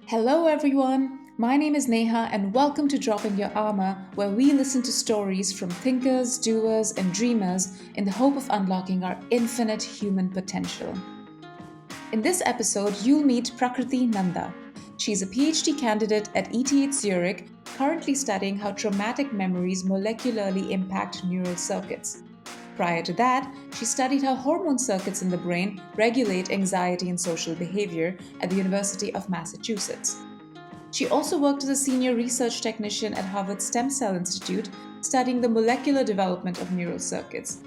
Hello, everyone. My name is Neha, and welcome to Dropping Your Armour, where we listen to stories from thinkers, doers, and dreamers in the hope of unlocking our infinite human potential. In this episode, you'll meet Prakruti Nanda. She's a PhD candidate at ETH Zurich, currently studying how traumatic memories molecularly impact neural circuits. Prior to that, she studied how hormone circuits in the brain regulate anxiety and social behavior at the University of Massachusetts. She also worked as a senior research technician at Harvard Stem Cell Institute, studying the molecular development of neural circuits.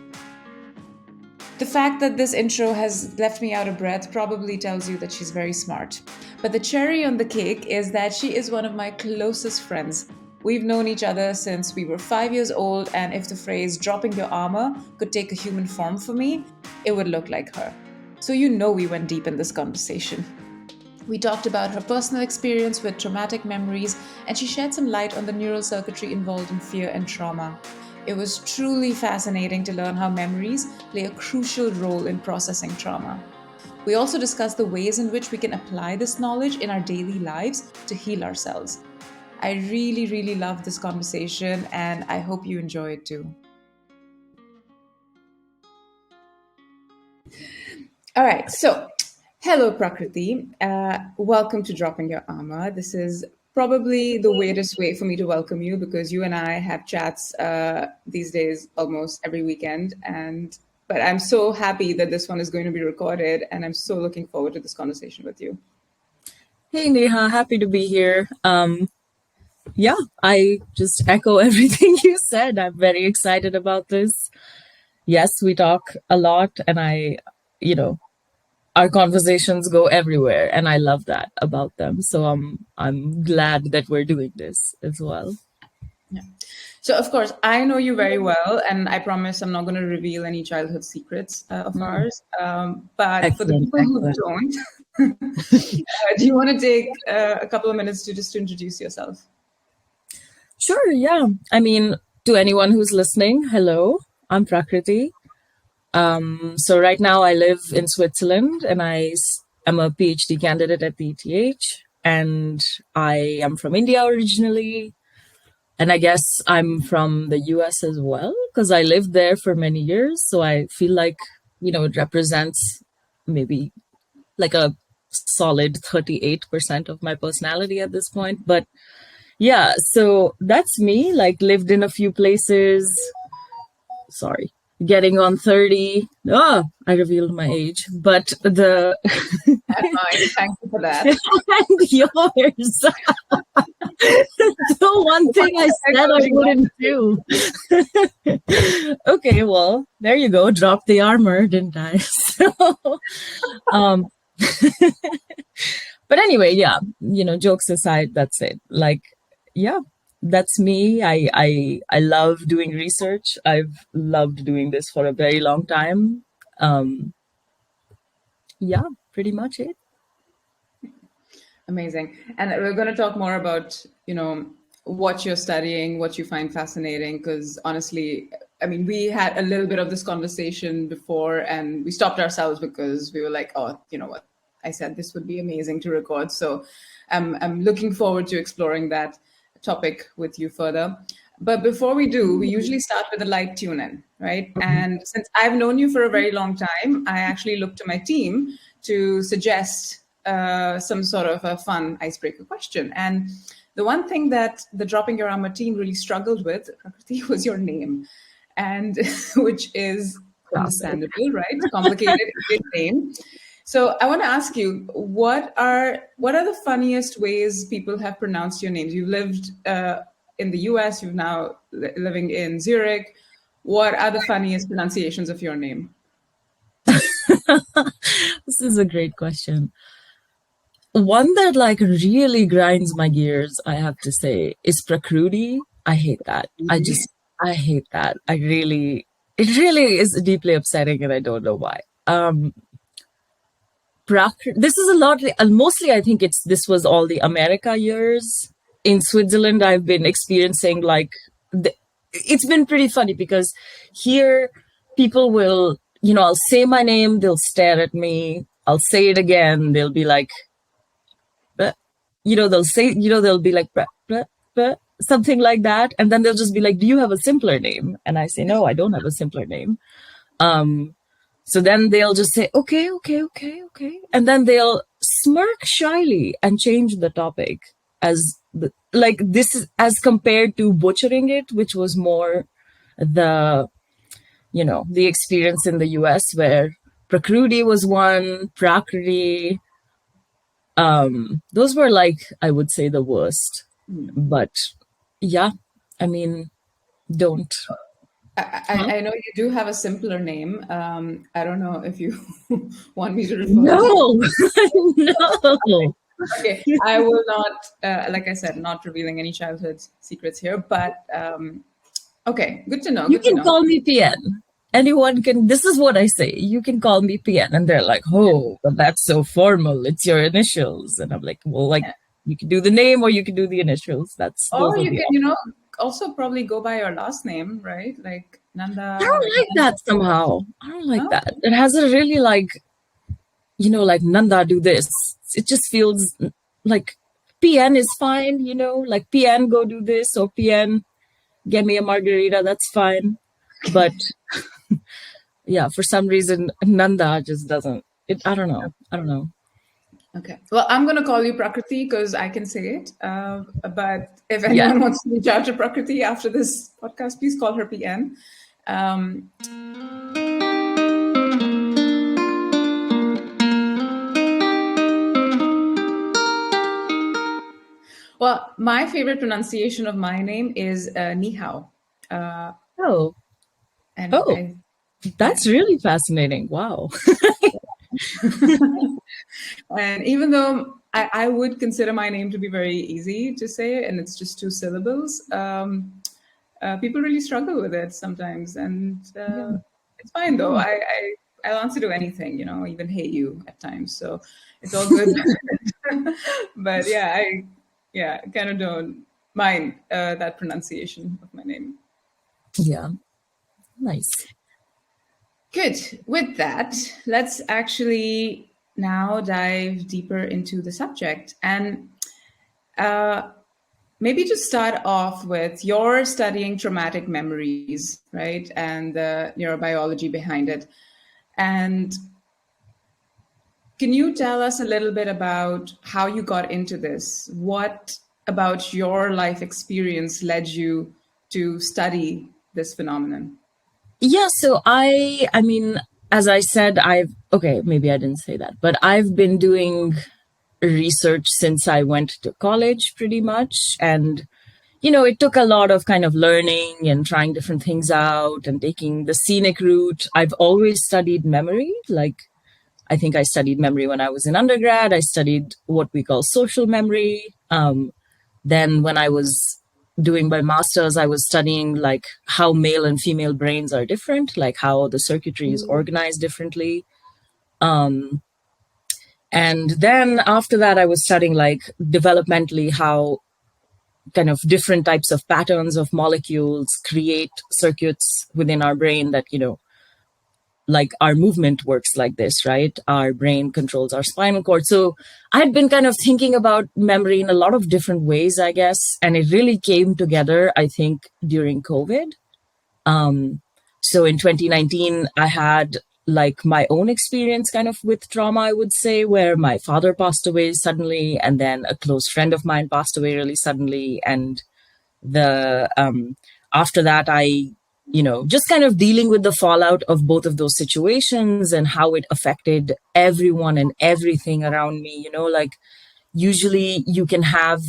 The fact that this intro has left me out of breath probably tells you that she's very smart. But the cherry on the cake is that she is one of my closest friends. We've known each other since we were 5 years old, and if the phrase dropping your armor could take a human form for me, it would look like her. So you know we went deep in this conversation. We talked about her personal experience with traumatic memories, and she shed some light on the neural circuitry involved in fear and trauma. It was truly fascinating to learn how memories play a crucial role in processing trauma. We also discussed the ways in which we can apply this knowledge in our daily lives to heal ourselves. I really loved this conversation, and I hope you enjoy it too. All right, so hello, Prakruti. Welcome to Dropping Your Armor. This is probably the weirdest way for me to welcome you because you and I have chats these days almost every weekend. But I'm so happy that this one is going to be recorded, and I'm so looking forward to this conversation with you. Hey Neha, happy to be here. Yeah, I just echo everything you said. I'm very excited about this. Yes, we talk a lot, and our conversations go everywhere, and I love that about them. So I'm glad that we're doing this as well. Yeah. So, of course, I know you very well, and I promise I'm not going to reveal any childhood secrets of ours. But for the Excellent, people who excellent. don't, do you want to take a couple of minutes to just introduce yourself? Sure, yeah. I mean, to anyone who's listening, hello, I'm Prakruti. So right now I live in Switzerland, and am a PhD candidate at the ETH, and I am from India originally. And I guess I'm from the US as well, because I lived there for many years. So I feel like, it represents maybe like a solid 38% of my personality at this point. But yeah, so that's me, like lived in a few places. Sorry, getting on 30. Oh, I revealed my age. But the That's fine. Thank you for that. and yours. The one thing I said I wouldn't do. Okay, well, there you go. Drop the armor, didn't I? So, um, but anyway, yeah, jokes aside, that's it. Like, yeah, that's me. I love doing research. I've loved doing this for a very long time. Yeah, pretty much it. Amazing. And we're going to talk more about, what you're studying, what you find fascinating, because honestly, I mean, we had a little bit of this conversation before and we stopped ourselves because we were like, oh, you know what? I said this would be amazing to record. So I'm looking forward to exploring that topic with you further. But before we do, we usually start with a light tune in, right? And since I've known you for a very long time, I actually looked to my team to suggest some sort of a fun icebreaker question. And the one thing that the Dropping Your Armor team really struggled with, Prakriti, was your name, and which is understandable, right? Complicated name. So I want to ask you, what are the funniest ways people have pronounced your names? You've lived in the US, you've now living in Zurich. What are the funniest pronunciations of your name? This is a great question. One that like really grinds my gears, I have to say, is Prakruti. I hate that. I hate that. It really is deeply upsetting, and I don't know why. This is a lot, mostly I think this was all the America years. In Switzerland, I've been experiencing it's been pretty funny because here people will, I'll say my name, they'll stare at me. I'll say it again. They'll be like, they'll say, they'll be like, something like that. And then they'll just be like, do you have a simpler name? And I say, no, I don't have a simpler name. So then they'll just say, okay, okay, okay, okay. And then they'll smirk shyly and change the topic like this is as compared to butchering it, which was more the, the experience in the US where Prakruti was one, Prakruti. Those were like, I would say the worst, but yeah, I mean, don't. I know you do have a simpler name. I don't know if you want me to refer to No, no. Okay, I will not, like I said, not revealing any childhood secrets here, but okay, good to know. You Good to can know. call me PN. Anyone can, this is what I say. You can call me PN. And they're like, oh, but that's so formal. It's your initials. And I'm like, well, like, you can do the name or you can do the initials. Those Or are you the can, also probably go by your last name, right? Like I Nanda, don't like like Nanda. that somehow. I don't like Oh, that. It has a really like, like Nanda do this. It just feels like PN is fine, like PN go do this or PN get me a margarita. That's fine. But yeah, for some reason, Nanda just doesn't. I don't know. I don't know. okay. Well, I'm going to call you Prakriti because I can say it. But if Yeah. anyone wants to reach out to Prakriti after this podcast, please call her PN. Um, well, my favorite pronunciation of my name is Ni hao. Oh, And oh, yeah. that's really fascinating. Wow. And even though I would consider my name to be very easy to say, and it's just two syllables, people really struggle with it sometimes. And Yeah. it's fine though. Yeah. I'll answer to anything, even hey you at times. So it's all good. But yeah, kind of don't mind that pronunciation of my name. Yeah. Nice. Good. With that, let's actually now dive deeper into the subject. And maybe to start off with, you're studying traumatic memories, right? And the neurobiology behind it. And can you tell us a little bit about how you got into this? What about your life experience led you to study this phenomenon? Yeah. So I mean, as I said, okay, maybe I didn't say that, but I've been doing research since I went to college pretty much. And it took a lot of kind of learning and trying different things out and taking the scenic route. I've always studied memory. Like, I think I studied memory when I was in undergrad. I studied what we call social memory. Then, when I was doing my master's, I was studying like how male and female brains are different, like how the circuitry is organized differently. And then after that, I was studying like developmentally how kind of different types of patterns of molecules create circuits within our brain that, like our movement works like this, right? Our brain controls our spinal cord. So I had been kind of thinking about memory in a lot of different ways, I guess. And it really came together, I think, during COVID. So in 2019, I had like my own experience kind of with trauma, I would say, where my father passed away suddenly, and then a close friend of mine passed away really suddenly. And the after that, I just kind of dealing with the fallout of both of those situations and how it affected everyone and everything around me. Like usually you can have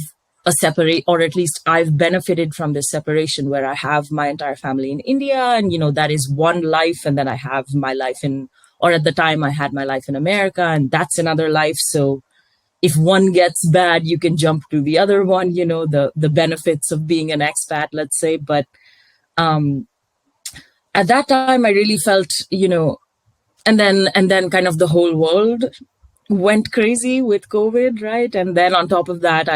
a separate, or at least I've benefited from this separation where I have my entire family in India, and that is one life, and then I have my life in, or at the time I had my life in America, and that's another life. So if one gets bad, you can jump to the other one, the benefits of being an expat, let's say. But at that time I really felt, and then kind of the whole world went crazy with COVID, right? And then on top of that,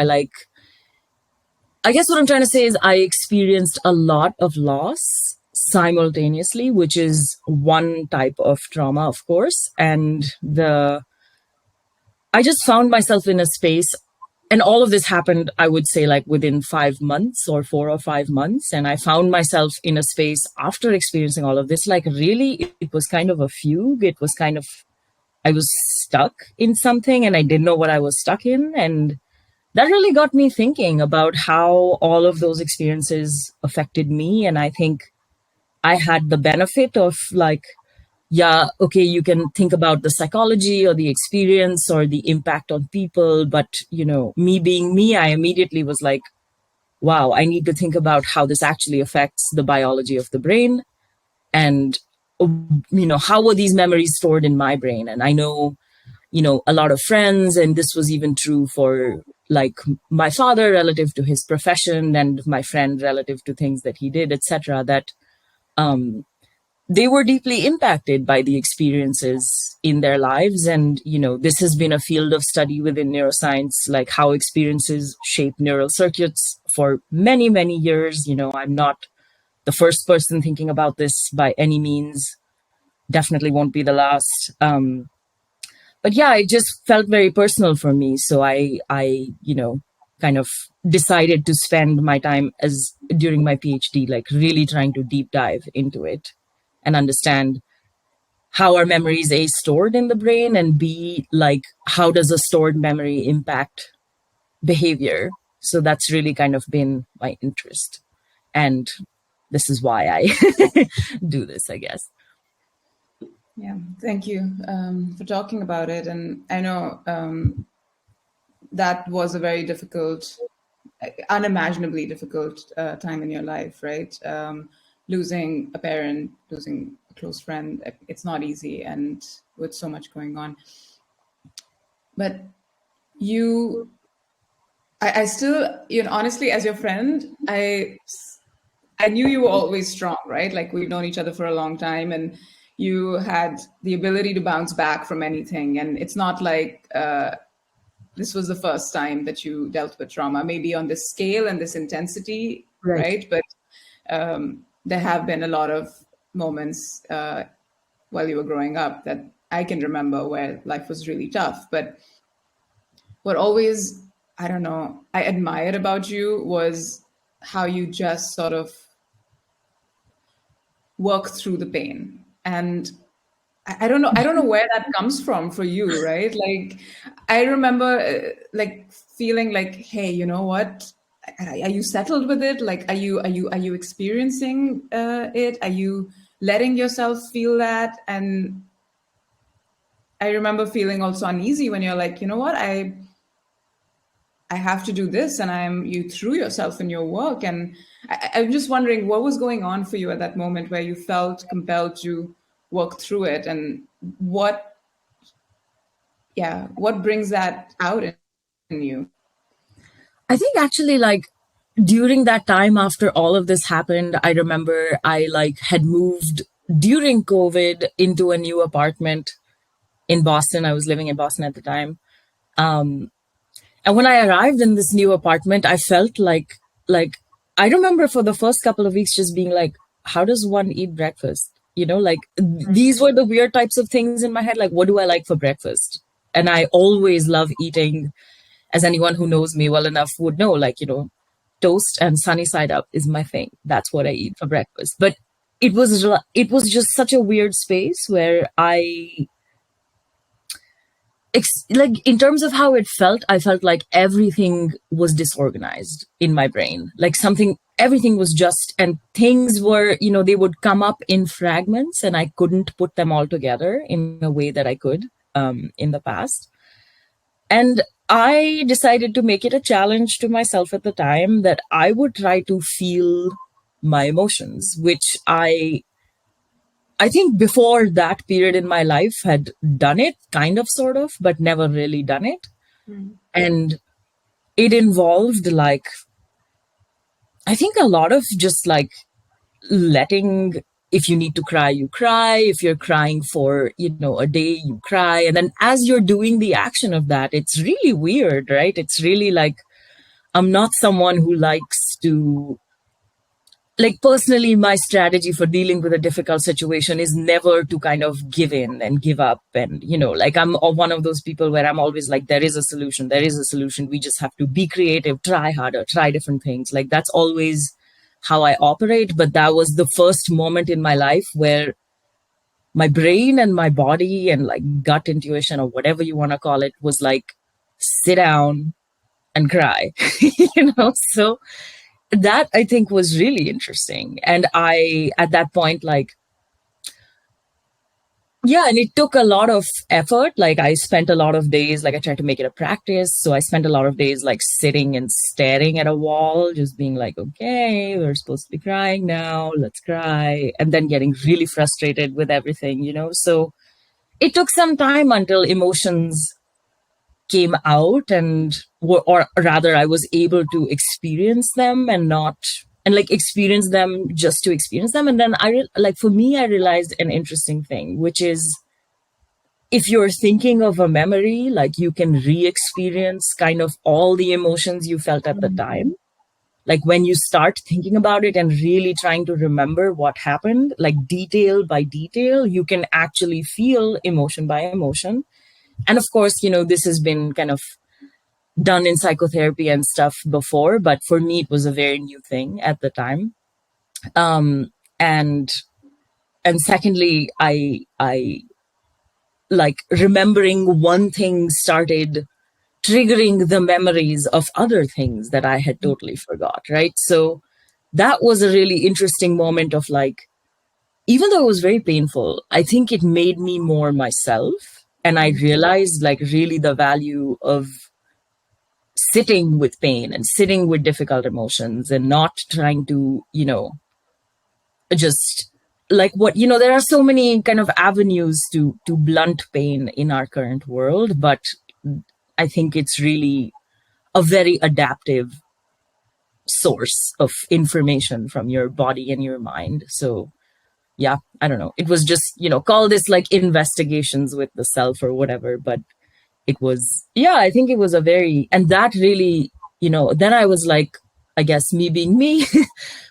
I guess what I'm trying to say is I experienced a lot of loss simultaneously, which is one type of trauma, of course. And I just found myself in a space, and all of this happened, I would say, like within 5 months or 4 or 5 months. And I found myself in a space after experiencing all of this, like really, it was kind of a fugue. It was kind of, I was stuck in something and I didn't know what I was stuck in. And that really got me thinking about how all of those experiences affected me. And I think I had the benefit of like, yeah, okay, you can think about the psychology or the experience or the impact on people. But, me being me, I immediately was like, wow, I need to think about how this actually affects the biology of the brain. And, how were these memories stored in my brain? And I know, a lot of friends, and this was even true for like my father relative to his profession and my friend relative to things that he did, etc., that they were deeply impacted by the experiences in their lives. And, this has been a field of study within neuroscience, like how experiences shape neural circuits for many, many years. I'm not the first person thinking about this by any means, definitely won't be the last. But yeah, it just felt very personal for me. So I kind of decided to spend my time as during my PhD, like really trying to deep dive into it and understand how are memories A stored in the brain, and B, like how does a stored memory impact behavior. So that's really kind of been my interest. And this is why I do this, I guess. Yeah, thank you for talking about it. And I know that was a very difficult, unimaginably difficult time in your life, right? Losing a parent, losing a close friend, it's not easy, and with so much going on. But I still, honestly, as your friend, I knew you were always strong, right? Like we've known each other for a long time, and you had the ability to bounce back from anything. And it's not like this was the first time that you dealt with trauma, maybe on this scale and this intensity, right? But there have been a lot of moments while you were growing up that I can remember where life was really tough. But what always, I don't know, I admired about you was how you just sort of work through the pain. And I don't know where that comes from for you, right? Like I remember like feeling like, hey, you know what? Are you settled with it? Like, are you experiencing it? Are you letting yourself feel that? And I remember feeling also uneasy when you're like, you know what? I have to do this, and you threw yourself in your work. And I'm just wondering what was going on for you at that moment where you felt compelled to work through it, and what brings that out in you? I think actually, like, during that time after all of this happened, I remember I like had moved during COVID into a new apartment in Boston. I was living in Boston at the time. And when I arrived in this new apartment, I felt like I remember for the first couple of weeks just being like, how does one eat breakfast? Like these were the weird types of things in my head. Like, what do I like for breakfast? And I always love eating, as anyone who knows me well enough would know, like, toast and sunny side up is my thing. That's what I eat for breakfast. But it was just such a weird space where like in terms of how it felt, I felt like everything was disorganized in my brain. Like everything was just, and things were, they would come up in fragments and I couldn't put them all together in a way that I could in the past. And I decided to make it a challenge to myself at the time that I would try to feel my emotions, which I think before that period in my life had done it, kind of, sort of, but never really done it. And it involved like, I think a lot of just like letting, if you need to cry, you cry. If you're crying for, a day, you cry. And then as you're doing the action of that, it's really weird, right? It's really like, I'm not someone who likes to like personally, my strategy for dealing with a difficult situation is never to kind of give in and give up. And, like I'm one of those people where I'm always like, there is a solution, there is a solution. We just have to be creative, try harder, try different things. Like that's always how I operate. But that was the first moment in my life where my brain and my body and like gut intuition or whatever you want to call it was like, sit down and cry, So that I think was really interesting. And I, at that point, like, yeah, and it took a lot of effort. Like I spent a lot of days, like I tried to make it a practice. So I spent a lot of days like sitting and staring at a wall, just being like, okay, we're supposed to be crying now, let's cry. And then getting really frustrated with everything. So it took some time until emotions came out or rather I was able to experience them and not and like experience them just to experience them. And then like for me, I realized an interesting thing, which is if you're thinking of a memory, like you can re-experience kind of all the emotions you felt at the time. Like when you start thinking about it and really trying to remember what happened, like detail by detail, you can actually feel emotion by emotion. And of course, this has been kind of done in psychotherapy and stuff before, but for me, it was a very new thing at the time. And secondly, I like remembering one thing started triggering the memories of other things that I had totally forgot, right? So that was a really interesting moment of like, even though it was very painful, I think it made me more myself. And I realized like really the value of sitting with pain and sitting with difficult emotions and not trying to, just like there are so many kind of avenues to blunt pain in our current world, but I think it's really a very adaptive source of information from your body and your mind. So yeah, I don't know. It was just, call this like investigations with the self or whatever, but it was, yeah, I think it was a very, and that really, then I was like, I guess me being me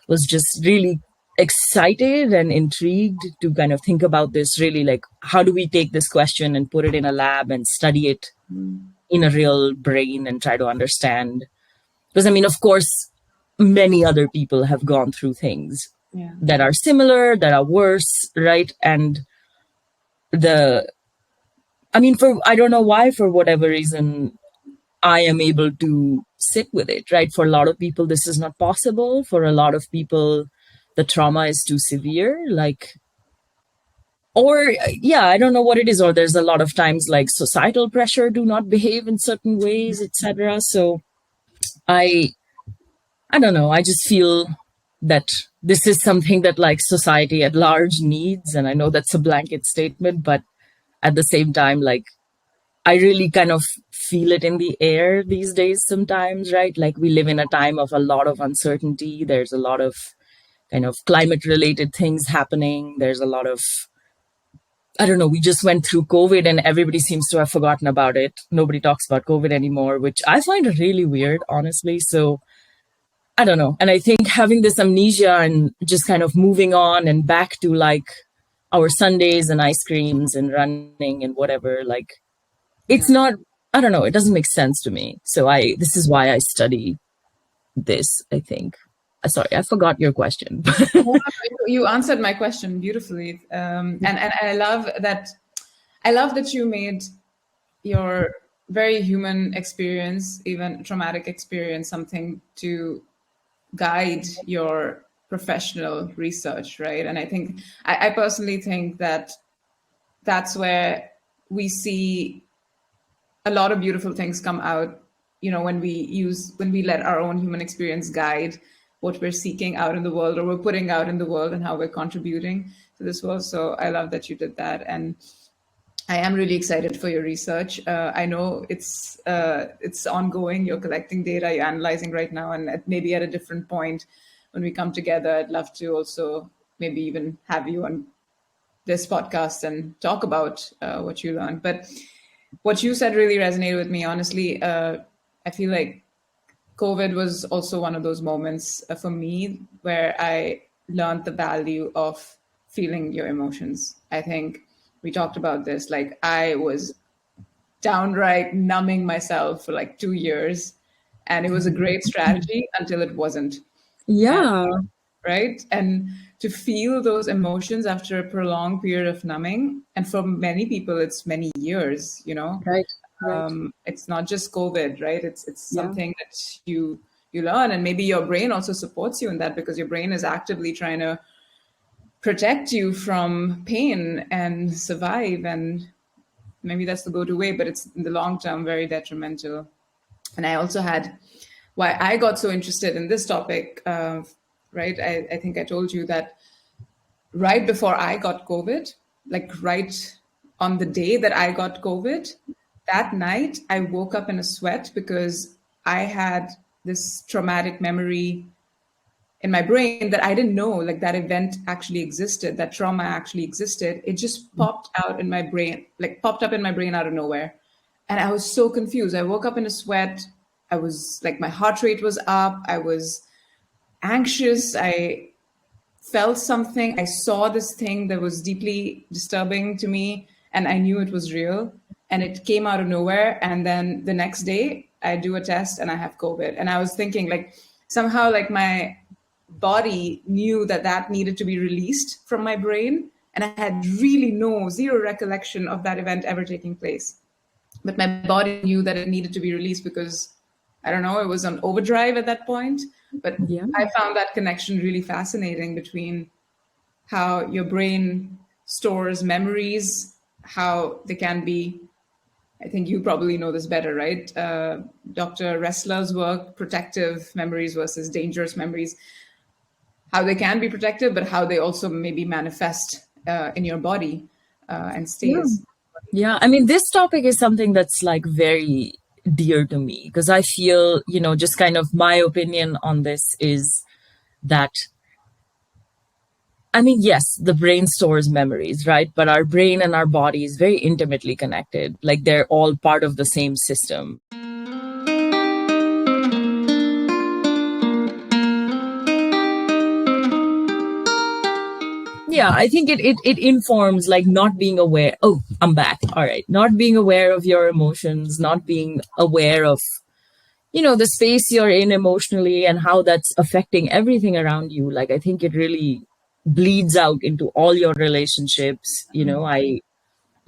was just really excited and intrigued to kind of think about this really like, how do we take this question and put it in a lab and study it in a real brain and try to understand? Because I mean, of course, many other people have gone through things that are similar, that are worse, right? And I don't know why, for whatever reason, I am able to sit with it, right? For a lot of people, this is not possible. For a lot of people, the trauma is too severe, or yeah, I don't know what it is. Or there's a lot of times like societal pressure to not behave in certain ways, etc. So I, I don't know. I just feel that this is something that like society at large needs. And I know that's a blanket statement, but at the same time, like I really kind of feel it in the air these days sometimes, right? Like we live in a time of a lot of uncertainty. There's a lot of kind of climate related things happening. There's a lot of, I don't know, we just went through COVID and everybody seems to have forgotten about it. Nobody talks about COVID anymore, which I find really weird, honestly. So I don't know. And I think having this amnesia and just kind of moving on and back to like our Sundays and ice creams and running and whatever, like it's not, I don't know, it doesn't make sense to me. So this is why I study this, I think. Sorry, I forgot your question. You answered my question beautifully. And I love that. I love that you made your very human experience, even traumatic experience, something to guide your professional research, right? And I think, I personally think that that's where we see a lot of beautiful things come out, when we let our own human experience guide what we're seeking out in the world, or we're putting out in the world, and how we're contributing to this world. So I love that you did that. And I am really excited for your research. I know it's ongoing. You're collecting data, you're analyzing right now, and maybe at a different point when we come together, I'd love to also maybe even have you on this podcast and talk about what you learned. But what you said really resonated with me, honestly. I feel like COVID was also one of those moments for me where I learned the value of feeling your emotions. I think we talked about this. Like, I was downright numbing myself for like 2 years, and it was a great strategy until it wasn't. And Yeah, right? And to feel those emotions after a prolonged period of numbing, and for many people, it's many years, right, right. it's not just COVID, right? It's Yeah, something that you learn, and maybe your brain also supports you in that because your brain is actively trying to protect you from pain and survive. And maybe that's the go-to way, but it's in the long term very detrimental. And I also had why I got so interested in this topic, right? I think I told you that right before I got COVID, like right on the day that I got COVID, that night I woke up in a sweat because I had this traumatic memory in my brain that I didn't know, like that event actually existed, that trauma actually existed. It just popped out in my brain, like popped up in my brain out of nowhere. And I was so confused. I woke up in a sweat. I was like, my heart rate was up. I was anxious. I felt something. I saw this thing that was deeply disturbing to me, and I knew it was real. And it came out of nowhere. And then the next day, I do a test and I have COVID. And I was thinking, like, somehow, like, my body knew that that needed to be released from my brain. And I had really zero recollection of that event ever taking place. But my body knew that it needed to be released because, I don't know, it was on overdrive at that point. But yeah. I found that connection really fascinating between how your brain stores memories, how they can be. I think you probably know this better, right? Dr. Ressler's work, protective memories versus dangerous memories, how they can be protective, but how they also maybe manifest in your body and Yeah. stays. Yeah, I mean, this topic is something that's like very dear to me because I feel, just kind of my opinion on this is that, I mean, yes, the brain stores memories, right? But our brain and our body is very intimately connected. Like they're all part of the same system. Yeah, I think it informs like not being aware. Oh, I'm back. All right. Not being aware of your emotions, not being aware of the space you're in emotionally and how that's affecting everything around you. Like I think it really bleeds out into all your relationships. I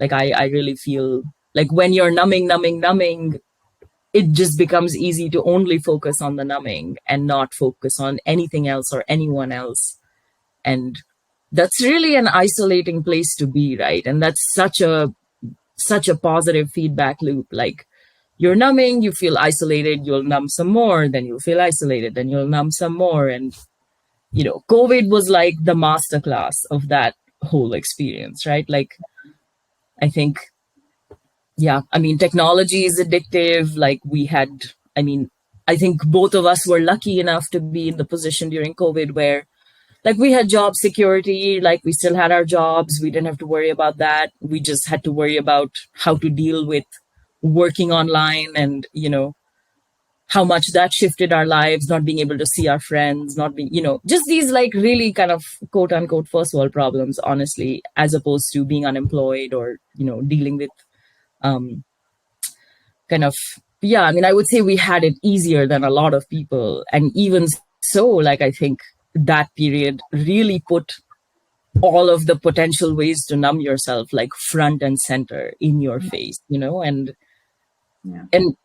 really feel like when you're numbing, it just becomes easy to only focus on the numbing and not focus on anything else or anyone else. And that's really an isolating place to be, right? And that's such a positive feedback loop. Like you're numbing, you feel isolated, you'll numb some more, then you'll feel isolated, then you'll numb some more. And, COVID was like the masterclass of that whole experience, right? Like, I think, yeah, I mean, technology is addictive. I think both of us were lucky enough to be in the position during COVID where like we had job security, like we still had our jobs. We didn't have to worry about that. We just had to worry about how to deal with working online and, how much that shifted our lives, not being able to see our friends, not being, just these like really kind of quote unquote first world problems, honestly, as opposed to being unemployed or, dealing with um, kind of, yeah, I mean, I would say we had it easier than a lot of people. And even so, like, I think that period really put all of the potential ways to numb yourself like front and center in your face, Yeah. and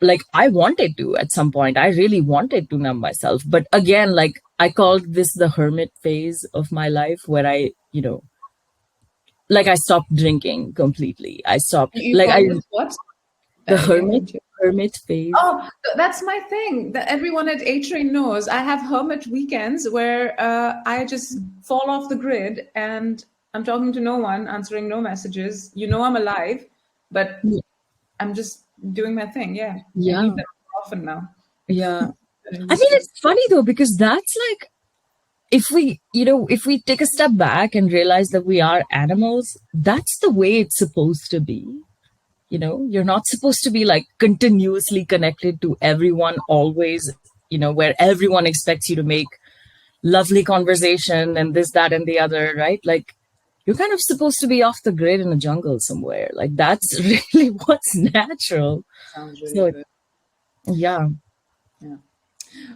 like I wanted to at some point, I really wanted to numb myself. But again, like I called this the hermit phase of my life where like I stopped drinking completely. I stopped You like call I this what? the I didn't get you. hermit phase. Oh, that's my thing. That everyone at A Train knows. I have hermit weekends where I just fall off the grid and I'm talking to no one, answering no messages. I'm alive, but I'm just doing my thing. Yeah, I Yeah. need that more often now. Yeah. than I I used mean, to. it's funny though, because that's like, if we take a step back and realize that we are animals, that's the way it's supposed to be. You're not supposed to be like continuously connected to everyone always, where everyone expects you to make lovely conversation and this, that, and the other, right? Like you're kind of supposed to be off the grid in a jungle somewhere. Like that's really what's natural. Sounds really So good. yeah. Yeah.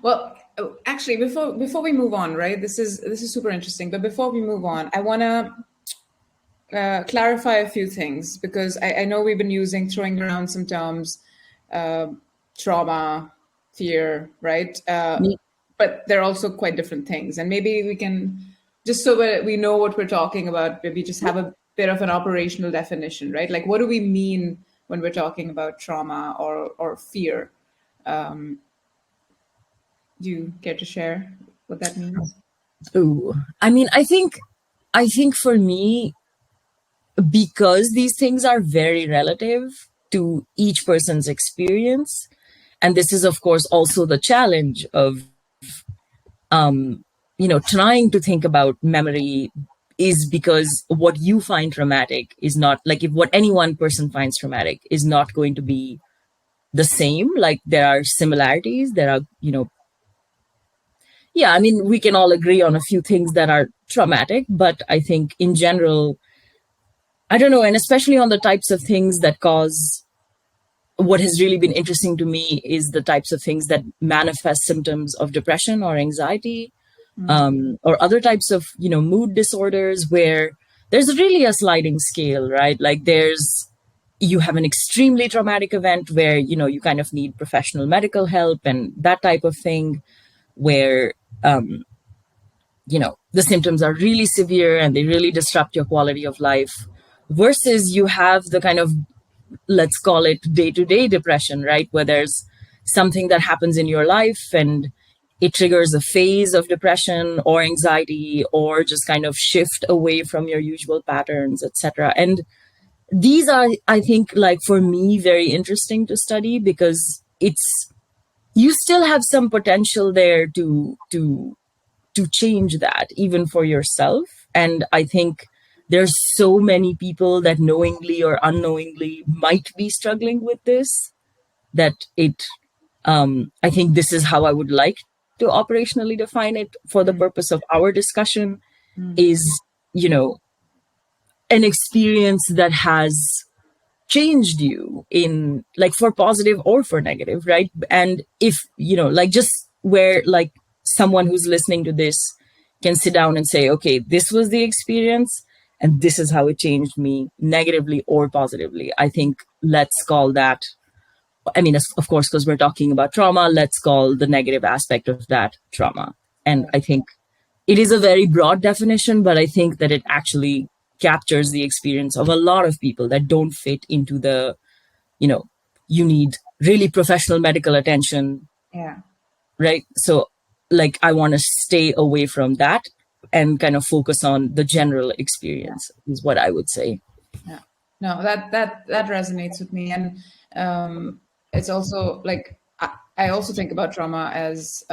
Well, actually, before we move on, right? This is super interesting. But before we move on, I want to clarify a few things because I know we've been throwing around some terms, uh, trauma, fear, right? But they're also quite different things. And maybe we can, just so that we know what we're talking about, maybe just have a bit of an operational definition, right? Like, what do we mean when we're talking about trauma or fear? Do you care to share what that means? Ooh. I mean, I think for me, because these things are very relative to each person's experience, and this is of course also the challenge of trying to think about memory, is because what you find traumatic is not like, if what any one person finds traumatic is not going to be the same. Like there are similarities, there are, yeah, I mean, we can all agree on a few things that are traumatic, but I think in general, I don't know, and especially on the types of things that cause, what has really been interesting to me is the types of things that manifest symptoms of depression or anxiety, or other types of, mood disorders, where there's really a sliding scale, right? Like you have an extremely traumatic event where, you kind of need professional medical help and that type of thing, where, the symptoms are really severe and they really disrupt your quality of life, versus you have the kind of, let's call it day-to-day depression, right? Where there's something that happens in your life and it triggers a phase of depression or anxiety, or just kind of shift away from your usual patterns, etc. And these are, I think, like for me, very interesting to study, because you still have some potential there to change that, even for yourself. And I think there's so many people that knowingly or unknowingly might be struggling with this, that I think this is how I would like to operationally define it for the purpose of our discussion, is, you know, an experience that has changed you in, like, for positive or for negative, right? And if, like, just where, like, someone who's listening to this can sit down and say, okay, this was the experience and this is how it changed me, negatively or positively. I think let's call that, I mean, of course, because we're talking about trauma, let's call the negative aspect of that trauma. And I think it is a very broad definition, but I think that it actually captures the experience of a lot of people that don't fit into the, you need really professional medical attention. Yeah. Right. So, like, I want to stay away from that and kind of focus on the general experience, is what I would say. Yeah. No, that resonates with me, and it's also like I also think about trauma as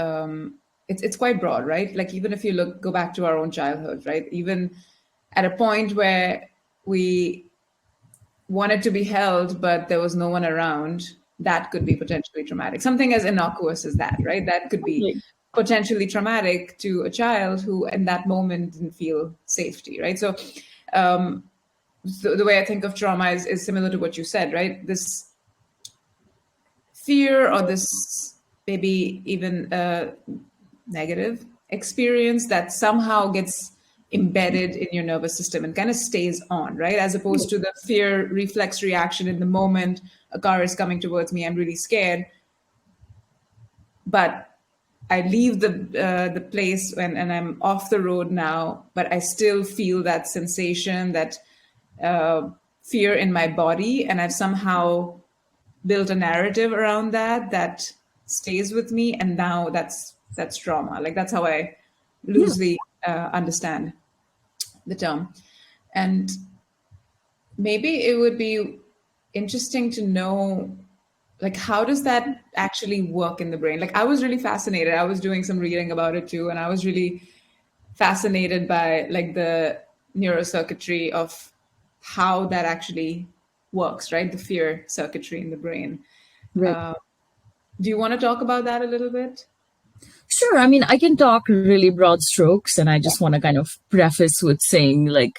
it's quite broad, right? Like even if you go back to our own childhood, right? Even at a point where we wanted to be held, but there was no one around, that could be potentially traumatic. Something as innocuous as that, right? That could be potentially traumatic to a child who, in that moment, didn't feel safety, right? So, the way I think of trauma is similar to what you said, right? This fear or this maybe even negative experience that somehow gets embedded in your nervous system and kind of stays on, right? As opposed to the fear reflex reaction in the moment a car is coming towards me, I'm really scared, but I leave the place and I'm off the road now, but I still feel that sensation, that fear in my body, and I've somehow built a narrative around that stays with me, and now that's trauma. Like that's how I loosely understand the term. And maybe it would be interesting to know, like, how does that actually work in the brain? Like I was really fascinated, I was doing some reading about it too, and I was really fascinated by like the neurocircuitry of how that actually works, right? The fear circuitry in the brain. Right. Do you want to talk about that a little bit? Sure. I mean, I can talk really broad strokes, and I just want to kind of preface with saying, like,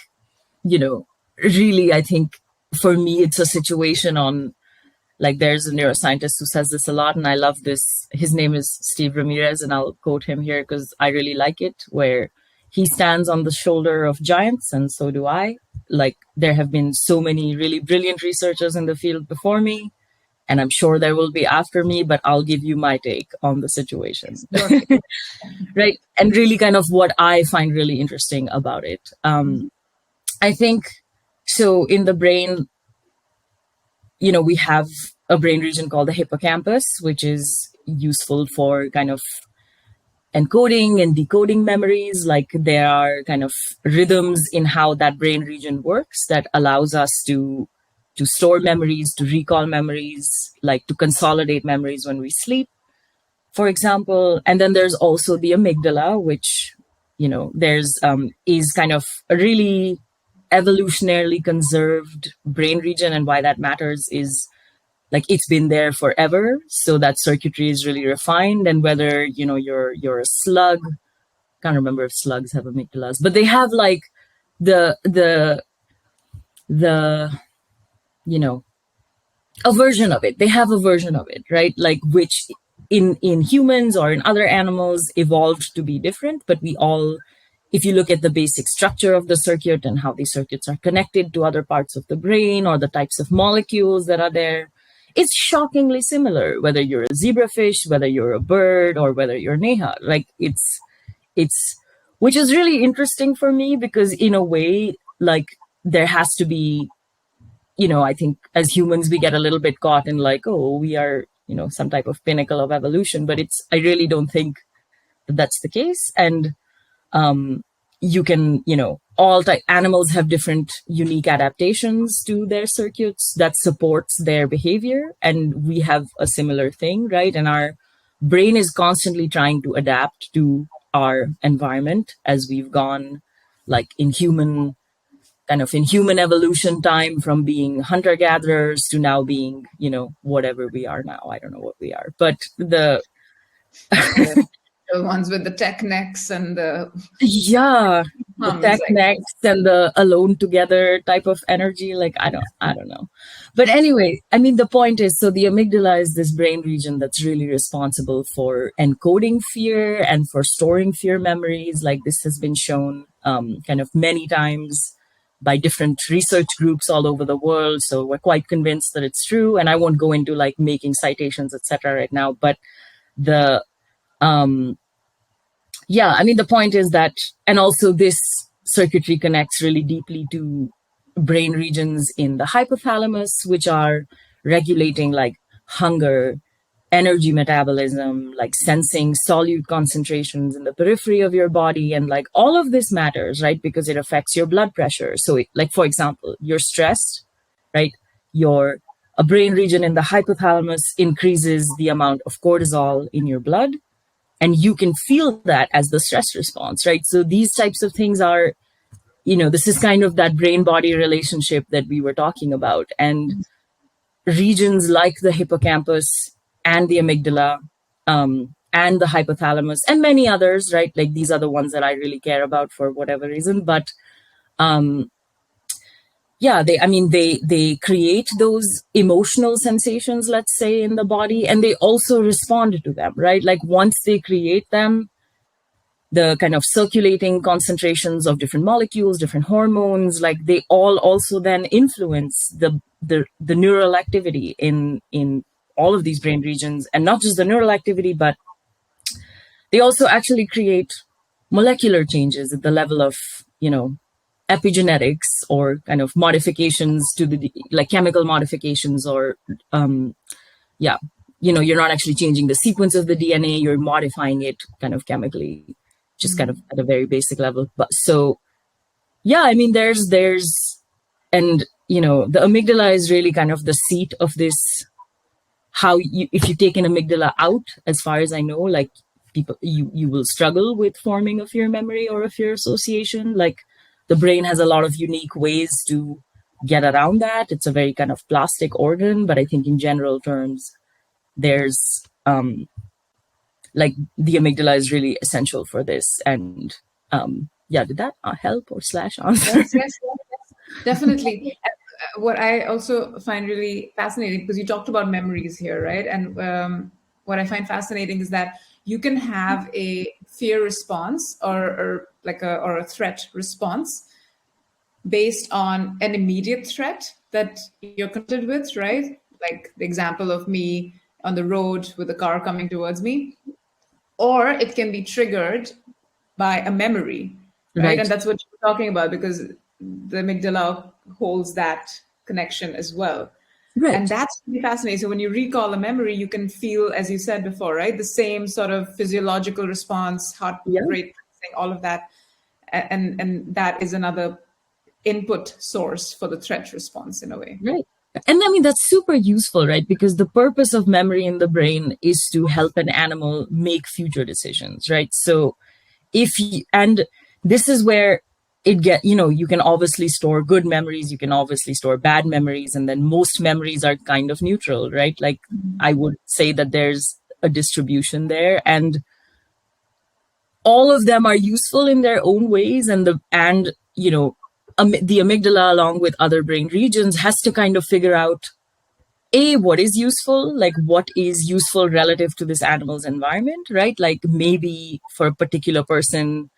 really, I think for me, it's a situation on, like, there's a neuroscientist who says this a lot, and I love this. His name is Steve Ramirez, and I'll quote him here because I really like it, where he stands on the shoulder of giants, and so do I. Like, there have been so many really brilliant researchers in the field before me, and I'm sure there will be after me, but I'll give you my take on the situation. Right. And really kind of what I find really interesting about it. I think so in the brain, we have a brain region called the hippocampus, which is useful for kind of encoding and decoding memories. Like, there are kind of rhythms in how that brain region works that allows us to store memories, to recall memories, like to consolidate memories when we sleep, for example. And then there's also the amygdala, which, there's is kind of a really evolutionarily conserved brain region. And why that matters is, like, it's been there forever. So that circuitry is really refined. And whether, you're a slug, can't remember if slugs have amygdalas, but they have like the a version of it. They have a version of it, right? Like, which in humans or in other animals evolved to be different, but we all, if you look at the basic structure of the circuit and how these circuits are connected to other parts of the brain or the types of molecules that are there, it's shockingly similar, whether you're a zebrafish, whether you're a bird, or whether you're Neha. Like, it's, which is really interesting for me because in a way, like, there has to be, I think as humans, we get a little bit caught in like, oh, we are, some type of pinnacle of evolution, but I really don't think that that's the case. And you can, all animals have different unique adaptations to their circuits that supports their behavior. And we have a similar thing, right? And our brain is constantly trying to adapt to our environment as we've gone, like, in human evolution time, from being hunter-gatherers to now being, whatever we are now. I don't know what we are, but the ones with the tech necks and the tech necks and the alone together type of energy. Like, I don't know. But anyway, I mean, the point is, so the amygdala is this brain region that's really responsible for encoding fear and for storing fear memories. Like, this has been shown kind of many times by different research groups all over the world. So we're quite convinced that it's true. And I won't go into like making citations, etc. right now, but the the point is that, and also this circuitry connects really deeply to brain regions in the hypothalamus, which are regulating like hunger, energy metabolism, like sensing solute concentrations in the periphery of your body. And like all of this matters, right? Because it affects your blood pressure. So like, for example, you're stressed, right? A brain region in the hypothalamus increases the amount of cortisol in your blood, and you can feel that as the stress response, right? So these types of things are, this is kind of that brain-body relationship that we were talking about. And regions like the hippocampus and the amygdala and the hypothalamus and many others, right? Like, these are the ones that I really care about for whatever reason. But they create those emotional sensations, let's say, in the body, and they also respond to them, right? Like, once they create them, the kind of circulating concentrations of different molecules, different hormones, like, they all also then influence the neural activity in all of these brain regions. And not just the neural activity, but they also actually create molecular changes at the level of, epigenetics, or kind of modifications to the, like, chemical modifications, or you're not actually changing the sequence of the DNA, you're modifying it kind of chemically, just kind of at a very basic level. But so, I mean, there's and the amygdala is really kind of the seat of this. If you take an amygdala out, as far as I know, like, people, you will struggle with forming a fear memory or a fear association. Like, the brain has a lot of unique ways to get around that. It's a very kind of plastic organ, but I think in general terms, there's like the amygdala is really essential for this. And yeah, did that help or slash answer? Yes, definitely. What I also find really fascinating, because you talked about memories here, right? And what I find fascinating is that you can have a fear response or a threat response based on an immediate threat that you're confronted with, right? Like the example of me on the road with a car coming towards me, or it can be triggered by a memory, right? Right. And that's what you're talking about, because the amygdala holds that connection as well. Right. And that's really fascinating. So when you recall a memory, you can feel, as you said before, right, the same sort of physiological response, heart Yeah. rate, all of that, and that is another input source for the threat response in a way. Right. And I mean, that's super useful, right? Because the purpose of memory in the brain is to help an animal make future decisions, right? So if you, and this is where you can obviously store good memories, you can obviously store bad memories, and then most memories are kind of neutral, right? Like I would say that there's a distribution there, and all of them are useful in their own ways. The amygdala, along with other brain regions, has to kind of figure out what is useful, like what is useful relative to this animal's environment, right? Like maybe for a particular person,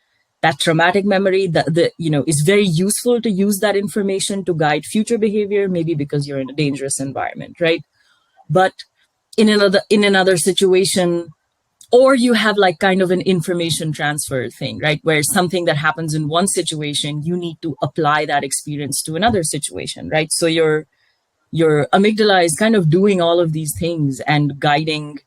that traumatic memory is very useful to use that information to guide future behavior, maybe because you're in a dangerous environment, right? But in another situation, or you have like kind of an information transfer thing, right? Where something that happens in one situation, you need to apply that experience to another situation, right? So your amygdala is kind of doing all of these things and guiding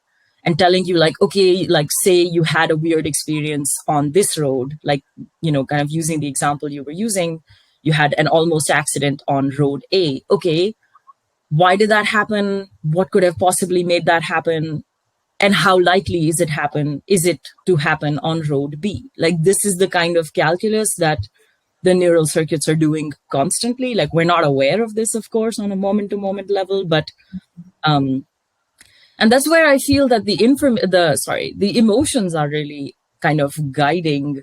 and telling you like, okay, like say you had a weird experience on this road, like, kind of using the example you were using, you had an almost accident on road A. Okay, why did that happen? What could have possibly made that happen? And how likely is it to happen on road B? Like this is the kind of calculus that the neural circuits are doing constantly. Like we're not aware of this, of course, on a moment to moment level, but and that's where I feel that the emotions are really kind of guiding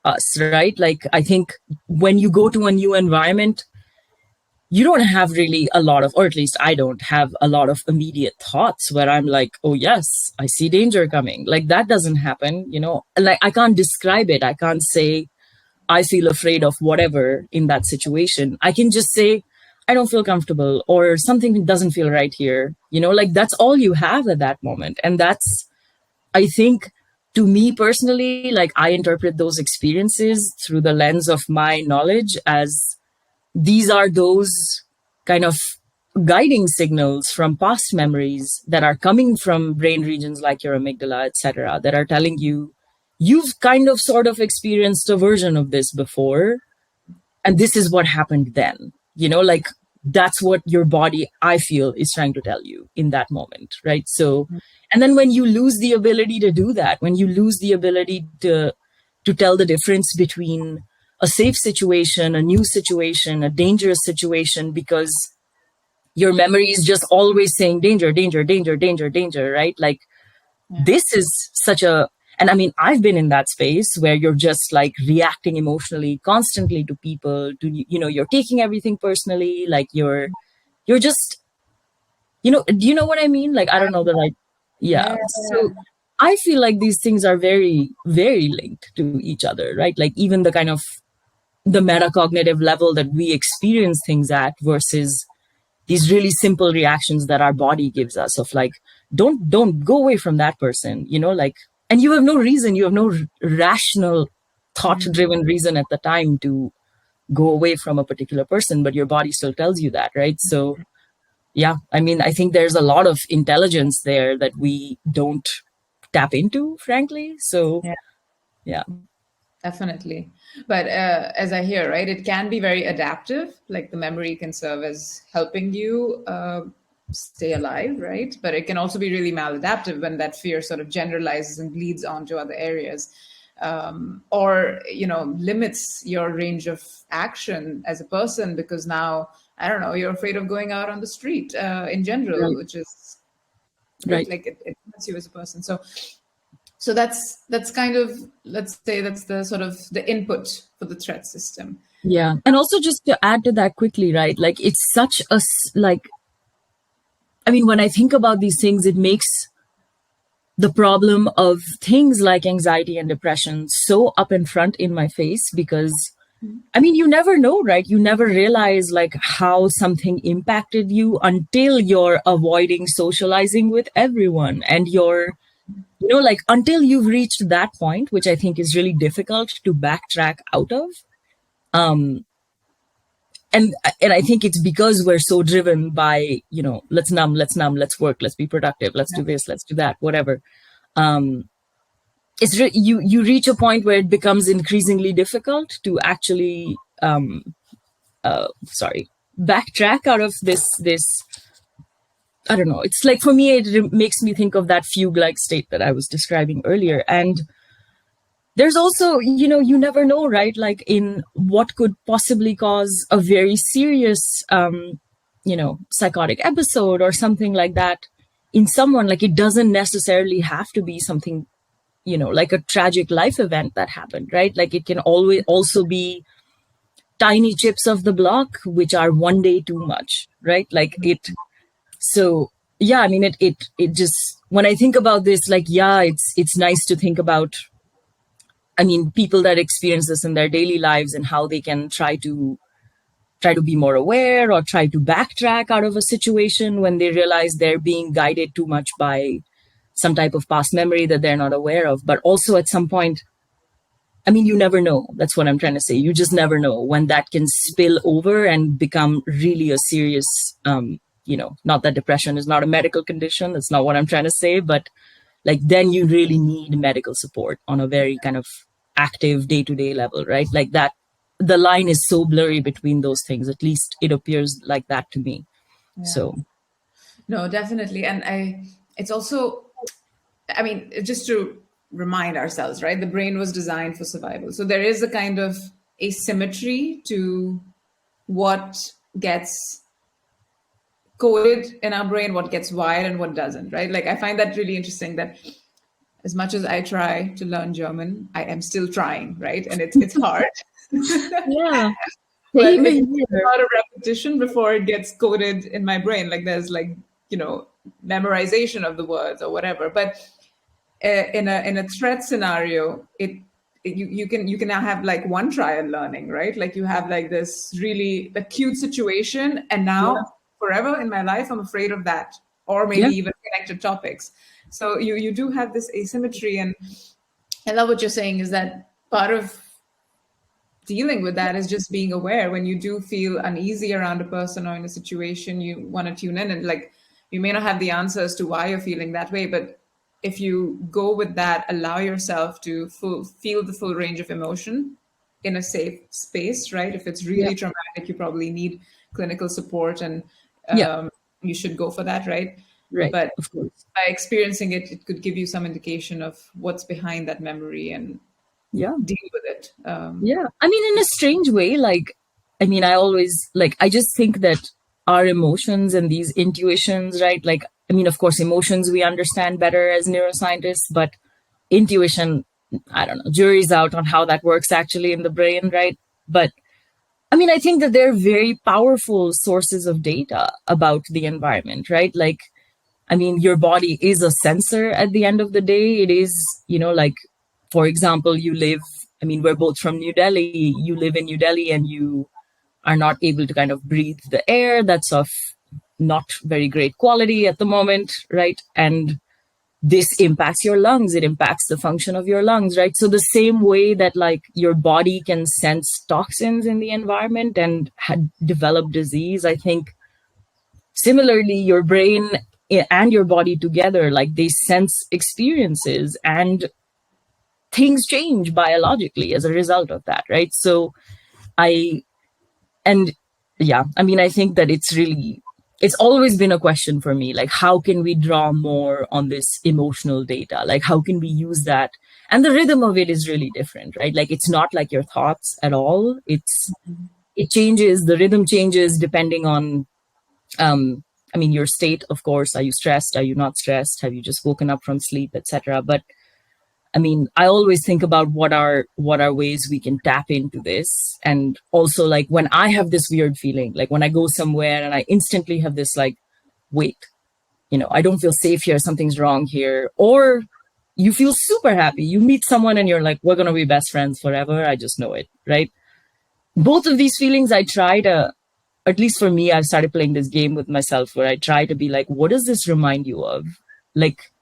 us, right? Like I think when you go to a new environment, you don't have really a lot of, or at least I don't have a lot of immediate thoughts where I'm like, oh yes, I see danger coming. Like that doesn't happen, like I can't describe it. I can't say I feel afraid of whatever in that situation. I can just say, I don't feel comfortable or something doesn't feel right here. Like that's all you have at that moment. And that's, I think, to me personally, like I interpret those experiences through the lens of my knowledge as these are those kind of guiding signals from past memories that are coming from brain regions like your amygdala, etc., that are telling you you've kind of sort of experienced a version of this before, and this is what happened then. Like that's what your body, I feel, is trying to tell you in that moment, right? So, and then when you lose the ability to do that, when you lose the ability to tell the difference between a safe situation, a new situation, a dangerous situation, because your memory is just always saying danger, danger, danger, danger, danger, right? Like this is such a, and I mean, I've been in that space where you're just like reacting emotionally constantly to people, you're taking everything personally, like you're just, do you know what I mean? Like, I don't know that I, yeah. Yeah, So I feel like these things are very, very linked to each other, right? Like even the kind of the metacognitive level that we experience things at versus these really simple reactions that our body gives us of like, don't go away from that person, like, and you have no reason, you have no rational thought driven reason at the time to go away from a particular person, but your body still tells you that, right? So yeah, I mean, I think there's a lot of intelligence there that we don't tap into, frankly. So yeah, yeah. definitely. But as I hear, right, it can be very adaptive. Like the memory can serve as helping you stay alive, right? But it can also be really maladaptive when that fear sort of generalizes and bleeds onto other areas, or limits your range of action as a person, because now I don't know, you're afraid of going out on the street in general, Right. which is right, Right. like it limits you as a person. So that's kind of, let's say, that's the sort of the input for the threat system. Yeah. And also just to add to that quickly, right? Like it's such a like, I mean, when I think about these things, it makes the problem of things like anxiety and depression so up in front in my face because I mean, you never know, right? You never realize like how something impacted you until you're avoiding socializing with everyone and you're, you know, like until you've reached that point, which I think is really difficult to backtrack out of. Um, and I think it's because we're so driven by, you know, let's numb, let's work, let's be productive, let's do this, let's do that, whatever. Um, you reach a point where it becomes increasingly difficult to actually backtrack out of this. I don't know, it's like for me it makes me think of that fugue like state that I was describing earlier. And there's also, you know, you never know, right? Like in what could possibly cause a very serious you know, psychotic episode or something like that in someone. Like it doesn't necessarily have to be something, you know, like a tragic life event that happened, right? Like it can always also be tiny chips of the block, which are one day too much, right? Like it, so yeah, I mean, it just, when I think about this, like, yeah, it's nice to think about, I mean, people that experience this in their daily lives and how they can try to be more aware or try to backtrack out of a situation when they realize they're being guided too much by some type of past memory that they're not aware of. But also at some point, I mean, you never know. That's what I'm trying to say. You just never know when that can spill over and become really a serious, you know, not that depression is not a medical condition. That's not what I'm trying to say. But like, then you really need medical support on a very kind of active day-to-day level, right? Like that, the line is so blurry between those things. At least it appears like that to me. Yeah. So, No, definitely. And it's also, I mean, just to remind ourselves, right? The brain was designed for survival. So there is a kind of asymmetry to what gets coded in our brain, what gets wired and what doesn't, right? Like I find that really interesting that as much as I try to learn German, I am still trying, right? And it's hard. yeah. But it's a lot of repetition before it gets coded in my brain. Like there's like, you know, memorization of the words or whatever. But in a threat scenario, you can now have like one trial learning, right? Like you have like this really acute situation, and now forever in my life I'm afraid of that, or maybe even connected topics. So you do have this asymmetry, and I love what you're saying is that part of dealing with that is just being aware when you do feel uneasy around a person or in a situation, you want to tune in, and like you may not have the answers to why you're feeling that way, but if you go with that, allow yourself to feel the full range of emotion in a safe space, right? If it's really traumatic, you probably need clinical support, and you should go for that, right? Right. But of course, by experiencing it, it could give you some indication of what's behind that memory and deal with it. I mean, in a strange way, like, I mean, I just think that our emotions and these intuitions, right? Like, I mean, of course, emotions we understand better as neuroscientists, but intuition, I don't know, jury's out on how that works actually in the brain, right? But I mean, I think that they're very powerful sources of data about the environment, right? Like, I mean, your body is a sensor at the end of the day. It is, you know, like, for example, I mean, we're both from New Delhi. You live in New Delhi and you are not able to kind of breathe the air that's of not very great quality at the moment, right? And this impacts your lungs. It impacts the function of your lungs, right? So the same way that like your body can sense toxins in the environment and develop disease, I think similarly, your brain and your body together, like they sense experiences and things change biologically as a result of that, right? So I mean, I think that it's always been a question for me, like how can we draw more on this emotional data? Like how can we use that? And the rhythm of it is really different, right? Like it's not like your thoughts at all. it changes, the rhythm changes depending on, your state, of course. Are you stressed? Are you not stressed? Have you just woken up from sleep, etc.? But I always think about what are ways we can tap into this. And also, like, when I have this weird feeling, like when I go somewhere and I instantly have this, like, wait, I don't feel safe here, something's wrong here. Or you feel super happy. You meet someone and you're like, we're going to be best friends forever. I just know it, right? Both of these feelings, I try to, at least for me, I've started playing this game with myself where I try to be like, what does this remind you of? Like,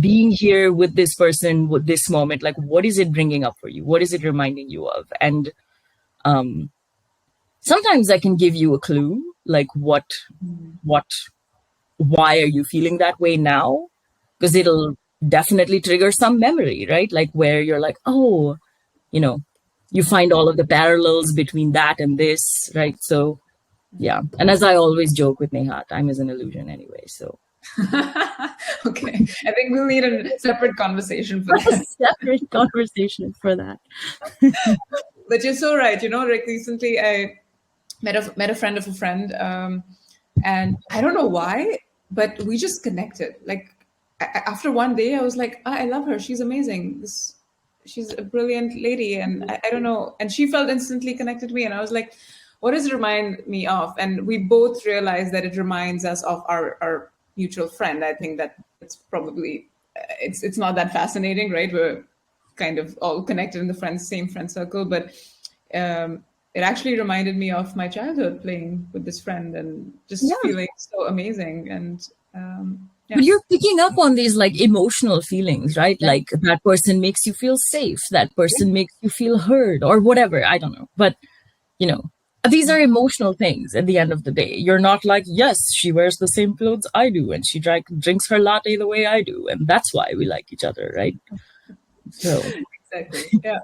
being here with this person, with this moment, like, what is it bringing up for you? What is it reminding you of? And sometimes I can give you a clue, like, why are you feeling that way now? Because it'll definitely trigger some memory, right? Like, where you're like, oh, you find all of the parallels between that and this, right? So, yeah. And as I always joke with Neha, time is an illusion anyway. So, okay, I think we'll need a separate conversation for that. Separate conversation for that. But you're so right. Like recently I met a friend of a friend, and I don't know why, but we just connected. Like after one day, I was like, I love her. She's amazing. She's a brilliant lady, and I don't know. And she felt instantly connected to me, and I was like, what does it remind me of? And we both realized that it reminds us of our mutual friend. I think that it's probably it's not that fascinating, right? We're kind of all connected in the same friend circle, but it actually reminded me of my childhood playing with this friend and just feeling so amazing. And but you're picking up on these, like, emotional feelings, right? Yeah. Like, that person makes you feel safe, that person makes you feel heard, or whatever. I don't know, but these are emotional things at the end of the day. You're not like, yes, she wears the same clothes I do, and she drinks her latte the way I do, and that's why we like each other, right? So exactly, yeah.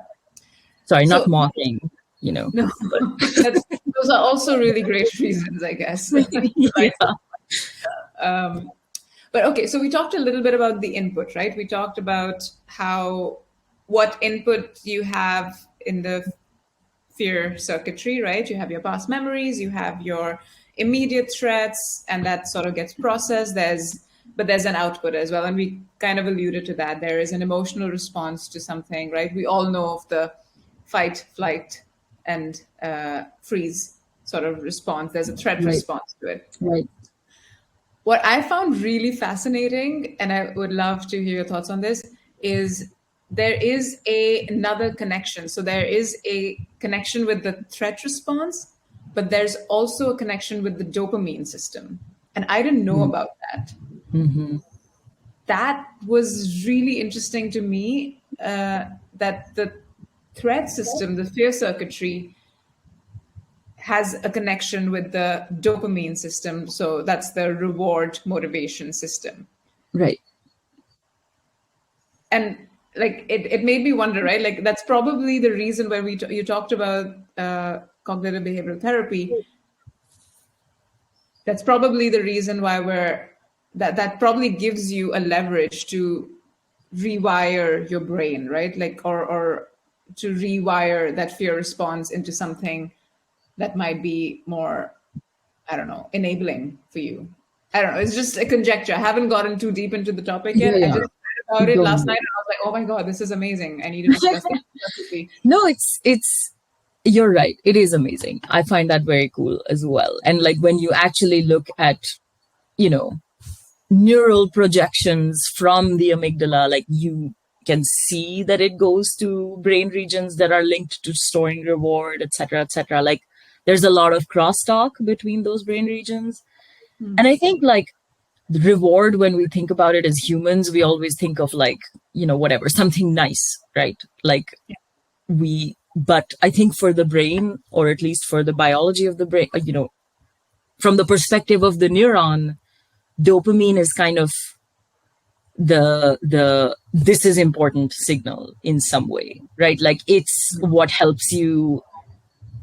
Sorry, not mocking, No, those are also really great reasons, I guess. Yeah. But okay, so we talked a little bit about the input, right? We talked about what input you have in the fear circuitry, right? You have your past memories, you have your immediate threats, and that sort of gets processed. But there's an output as well, and we kind of alluded to that. There is an emotional response to something, right? We all know of the fight, flight, and freeze sort of response. There's a threat response to it. Right. What I found really fascinating, and I would love to hear your thoughts on this, is there is another connection. So there is a connection with the threat response, but there's also a connection with the dopamine system. And I didn't know about that. Mm-hmm. That was really interesting to me, that the threat system, the fear circuitry, has a connection with the dopamine system. So that's the reward motivation system. Right. And like it made me wonder, right? Like that's probably the reason when you talked about cognitive behavioral therapy. That's probably the reason why that probably gives you a leverage to rewire your brain, right? Like or to rewire that fear response into something that might be more, I don't know, enabling for you. I don't know. It's just a conjecture. I haven't gotten too deep into the topic yet. Yeah. I just read about it last night and I was like, oh my God, this is amazing. I need to discuss this. No, it's you're right. It is amazing. I find that very cool as well. And like when you actually look at, neural projections from the amygdala, like you can see that it goes to brain regions that are linked to storing reward, etc., etc. Like there's a lot of crosstalk between those brain regions. And I think like the reward, when we think about it as humans, we always think of like, whatever, something nice, right? Like but I think for the brain, or at least for the biology of the brain, from the perspective of the neuron, dopamine is kind of the this is important signal in some way, right? Like it's what helps you.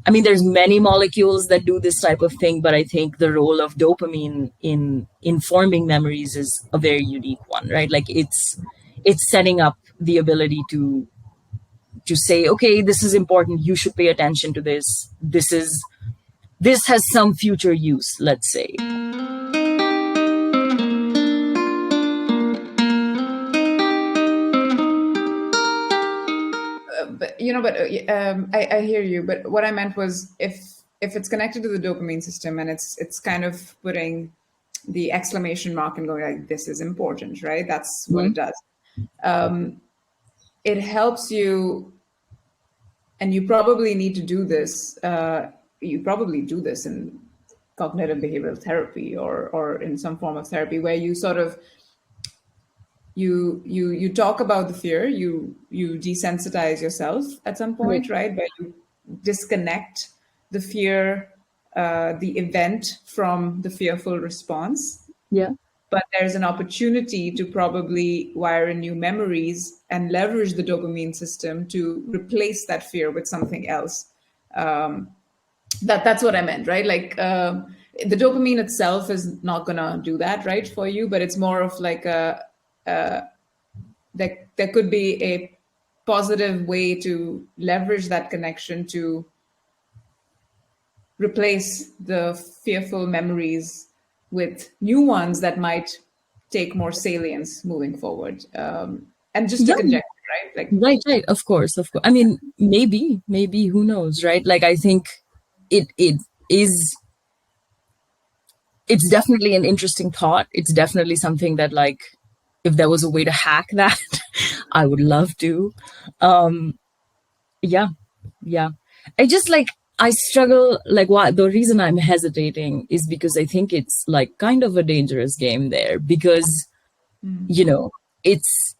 I mean, there's many molecules that do this type of thing, but I think the role of dopamine in informing memories is a very unique one, right? Like it's setting up the ability to say, okay, this is important. You should pay attention to this. This is this has some future use, let's say. I hear you. But what I meant was, if it's connected to the dopamine system and it's kind of putting the exclamation mark and going like, this is important, right? That's what it does. It helps you, and you probably need to do this. You probably do this in cognitive behavioral therapy or in some form of therapy where you sort of you talk about the fear, you desensitize yourself at some point, right? But you disconnect the fear, the event from the fearful response. Yeah. But there's an opportunity to probably wire in new memories and leverage the dopamine system to replace that fear with something else. That's what I meant, right? Like the dopamine itself is not gonna do that, right, for you, but it's more of like there could be a positive way to leverage that connection to replace the fearful memories with new ones that might take more salience moving forward. And just to conjecture, right? Like, right. Of course. I mean, maybe, who knows, right? Like, I think it is. It's definitely an interesting thought. It's definitely something that, like, if there was a way to hack that, I would love to. Yeah. I struggle, like, why the reason I'm hesitating is because I think it's like kind of a dangerous game there, because it's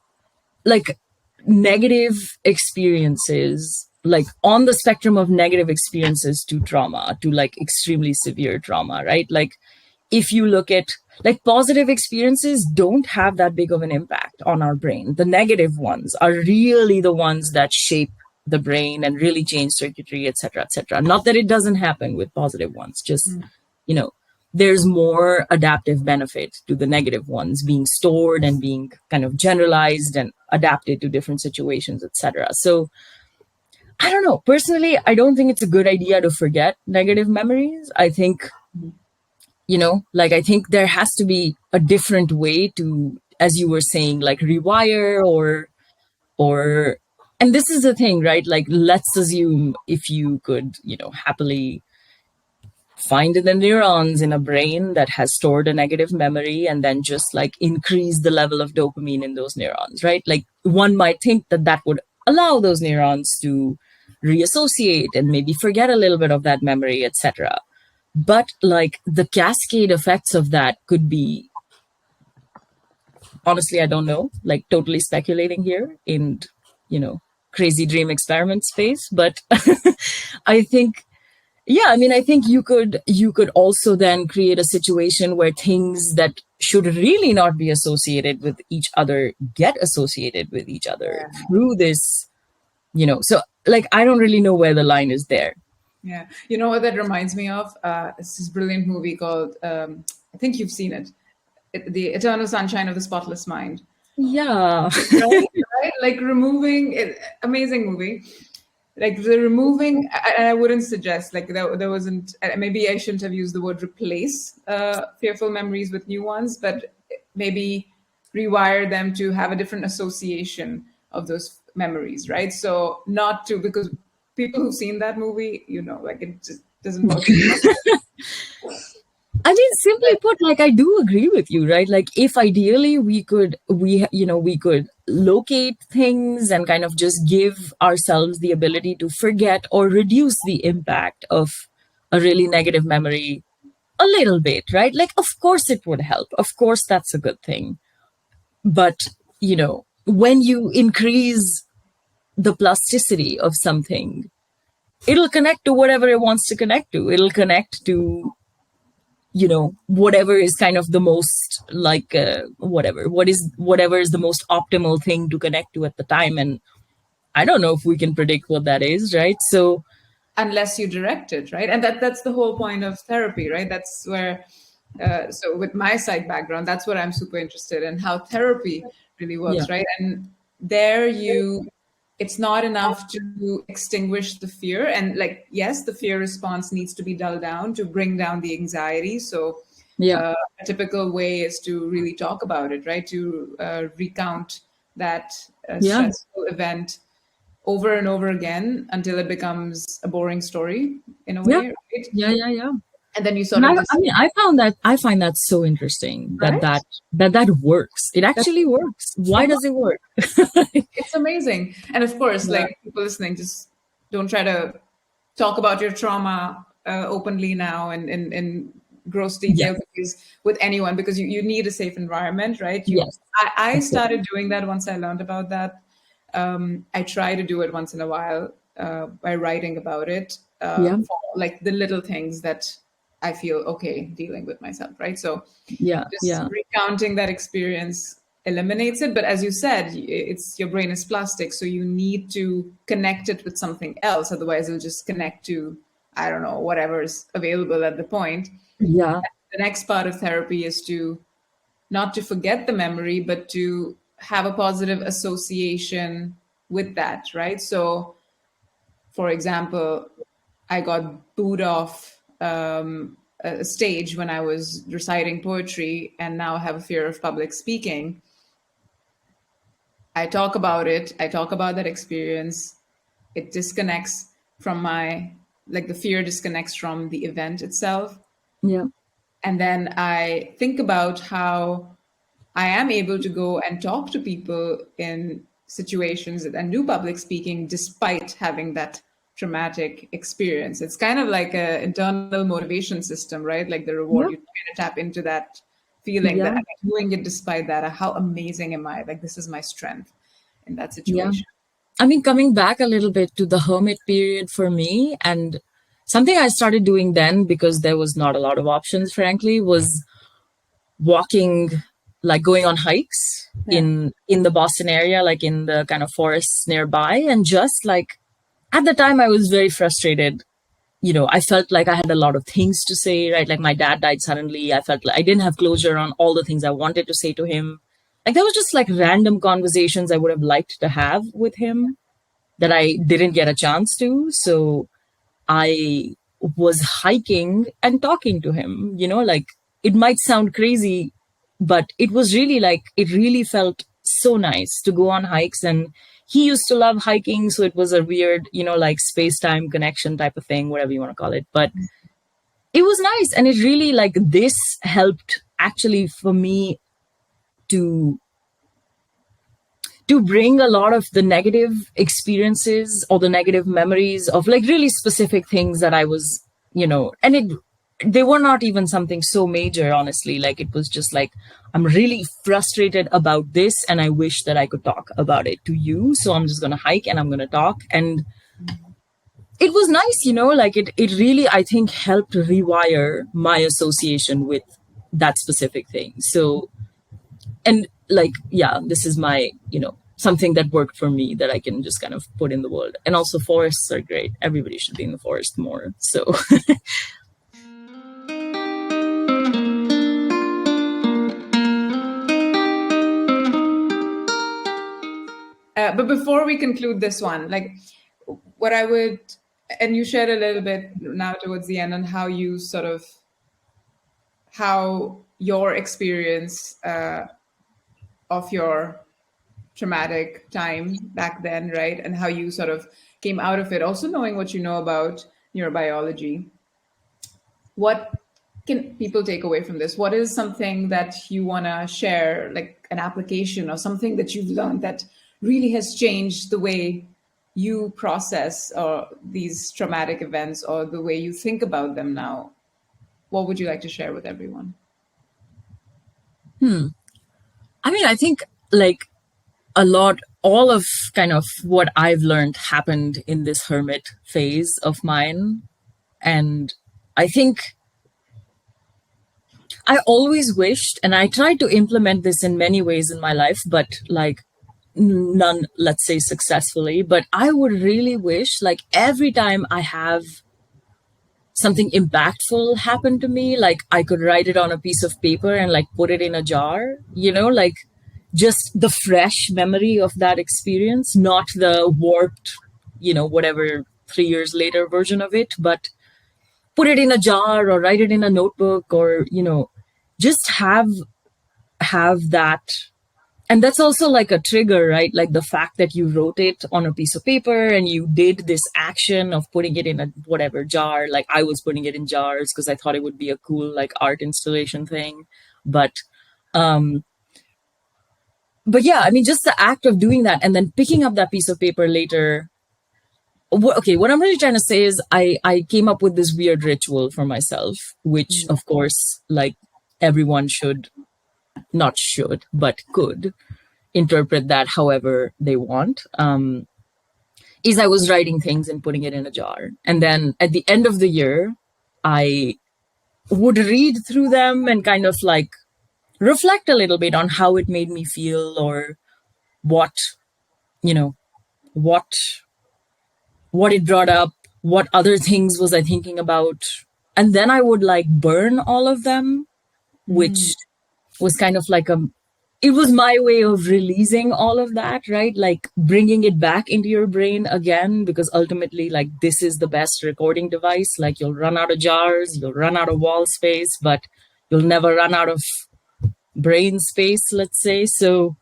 like negative experiences, like on the spectrum of negative experiences to trauma, to like extremely severe trauma, right? Like, if you look at, like, positive experiences don't have that big of an impact on our brain. The negative ones are really the ones that shape the brain and really change circuitry, etc., etc. Not that it doesn't happen with positive ones, just, there's more adaptive benefit to the negative ones being stored and being kind of generalized and adapted to different situations, etc. So I don't know. Personally, I don't think it's a good idea to forget negative memories. I think, I think there has to be a different way to, as you were saying, like rewire or and this is the thing, right? Like, let's assume if you could, happily find the neurons in a brain that has stored a negative memory and then just like increase the level of dopamine in those neurons, right? Like, one might think that would allow those neurons to reassociate and maybe forget a little bit of that memory, etc. But like the cascade effects of that could be, honestly, I don't know, like totally speculating here in, crazy dream experiment space. But I think, I think you could also then create a situation where things that should really not be associated with each other get associated with each other through this, so like, I don't really know where the line is there. Yeah. You know what that reminds me of? It's this brilliant movie called, I think you've seen it, The Eternal Sunshine of the Spotless Mind. Yeah. Right? Like removing it, amazing movie. Like the removing, and I wouldn't suggest, like there wasn't, maybe I shouldn't have used the word replace fearful memories with new ones, but maybe rewire them to have a different association of those memories, right? So not to, because people who've seen that movie, like it just doesn't work. I mean, simply put, like, I do agree with you, right? Like, if ideally we could locate things and kind of just give ourselves the ability to forget or reduce the impact of a really negative memory a little bit, right? Like, of course it would help. Of course, that's a good thing. But, when you increase the plasticity of something, it'll connect to whatever it wants to connect to. It'll connect to, whatever is kind of the most like whatever is the most optimal thing to connect to at the time. And I don't know if we can predict what that is, right? So unless you direct it, right? And that's the whole point of therapy, right? That's where so with my psych background, that's what I'm super interested in, how therapy really works, right? And there you it's not enough to extinguish the fear. And like, yes, the fear response needs to be dulled down to bring down the anxiety. So Yeah. a typical way is to really talk about it, right? To recount that Yeah. stressful event over and over again until it becomes a boring story in a Yeah. way, right? Yeah. Yeah. Yeah. And then you And sort of I just, mean, I find that so interesting that right? that works. It That's actually works. Why so does it work? it's amazing. And of course, Yeah. like people listening, just don't try to talk about your trauma openly now and in gross Yeah. detail because with anyone because you need a safe environment, right? Yes. I Of course. started doing that once I learned about that. I try to do it once in a while by writing about it Yeah. for like the little things that I feel okay dealing with myself, right? So Yeah. just Yeah. recounting that experience eliminates it. But as you said, it's your brain is plastic, so you need to connect it with something else. Otherwise, it'll just connect to, I don't know, whatever is available at the point. Yeah. The next part of therapy is to not to forget the memory, but to have a positive association with that, right? So, for example, I got booed off a stage when I was reciting poetry and now have a fear of public speaking. I talk about it, I talk about that experience. It disconnects from my, like the fear disconnects from the event itself. Yeah. And then I think about how I am able to go and talk to people in situations and do public speaking despite having that traumatic experience. It's kind of like an internal motivation system, right? Like the reward, Yeah. you kind of tap into that feeling that Yeah. I'm doing it despite that. How amazing am I? Like, this is my strength in that Yeah. situation. I mean, coming back a little bit to the hermit period for me, and something I started doing then because there was not a lot of options, frankly, was walking, like going on hikes Yeah. in the Boston area, like in the kind of forests nearby, and just like at the time I was very frustrated. I felt like I had a lot of things to say, right? Like my dad died suddenly. I felt like I didn't have closure on all the things I wanted to say to him. Like there was just like random conversations I would have liked to have with him that I didn't get a chance to. So I was hiking and talking to him, like it might sound crazy, but it was really like, it really felt so nice to go on hikes. And he used to love hiking. So it was a weird, like space time connection type of thing, whatever you want to call it. But it was nice. And it really like this helped actually for me to bring a lot of the negative experiences or the negative memories of like really specific things that I was, and they were not even something so major, honestly. Like it was just like, I'm really frustrated about this and I wish that I could talk about it to you. So I'm just going to hike and I'm going to talk. And it was nice, like it really, I think, helped rewire my association with that specific thing. So, and like, yeah, this is my, something that worked for me that I can just kind of put in the world. And also forests are great. Everybody should be in the forest more. So But before we conclude this one, like what I would, and you shared a little bit now towards the end on how you sort of, how your experience of your traumatic time back then, right? And how you sort of came out of it, also knowing what you know about neurobiology. What can people take away from this? What is something that you want to share, like an application or something that you've learned that really has changed the way you process these traumatic events or the way you think about them now? What would you like to share with everyone? I mean, I think like all of kind of what I've learned happened in this hermit phase of mine. And I think I always wished, and I tried to implement this in many ways in my life, but like none, let's say, successfully. But I would really wish, like, every time I have something impactful happen to me, like, I could write it on a piece of paper and like put it in a jar, like just the fresh memory of that experience, not the warped, whatever 3 years later version of it, but put it in a jar or write it in a notebook, or, just have that. And that's also like a trigger, right? Like the fact that you wrote it on a piece of paper and you did this action of putting it in a whatever jar. Like I was putting it in jars because I thought it would be a cool like art installation thing. Um but yeah, I mean, just the act of doing that and then picking up that piece of paper later. What I'm really trying to say is I came up with this weird ritual for myself, which of course, like everyone not should, but could interpret that however they want. Is I was writing things and putting it in a jar. And then at the end of the year, I would read through them and kind of like reflect a little bit on how it made me feel, or what, you know, what it brought up, what other things was I thinking about. And then I would like burn all of them, which was kind of like it was my way of releasing all of that, right? Like bringing it back into your brain again, because ultimately, like, this is the best recording device. Like, you'll run out of jars, you'll run out of wall space, but you'll never run out of brain space, let's say. So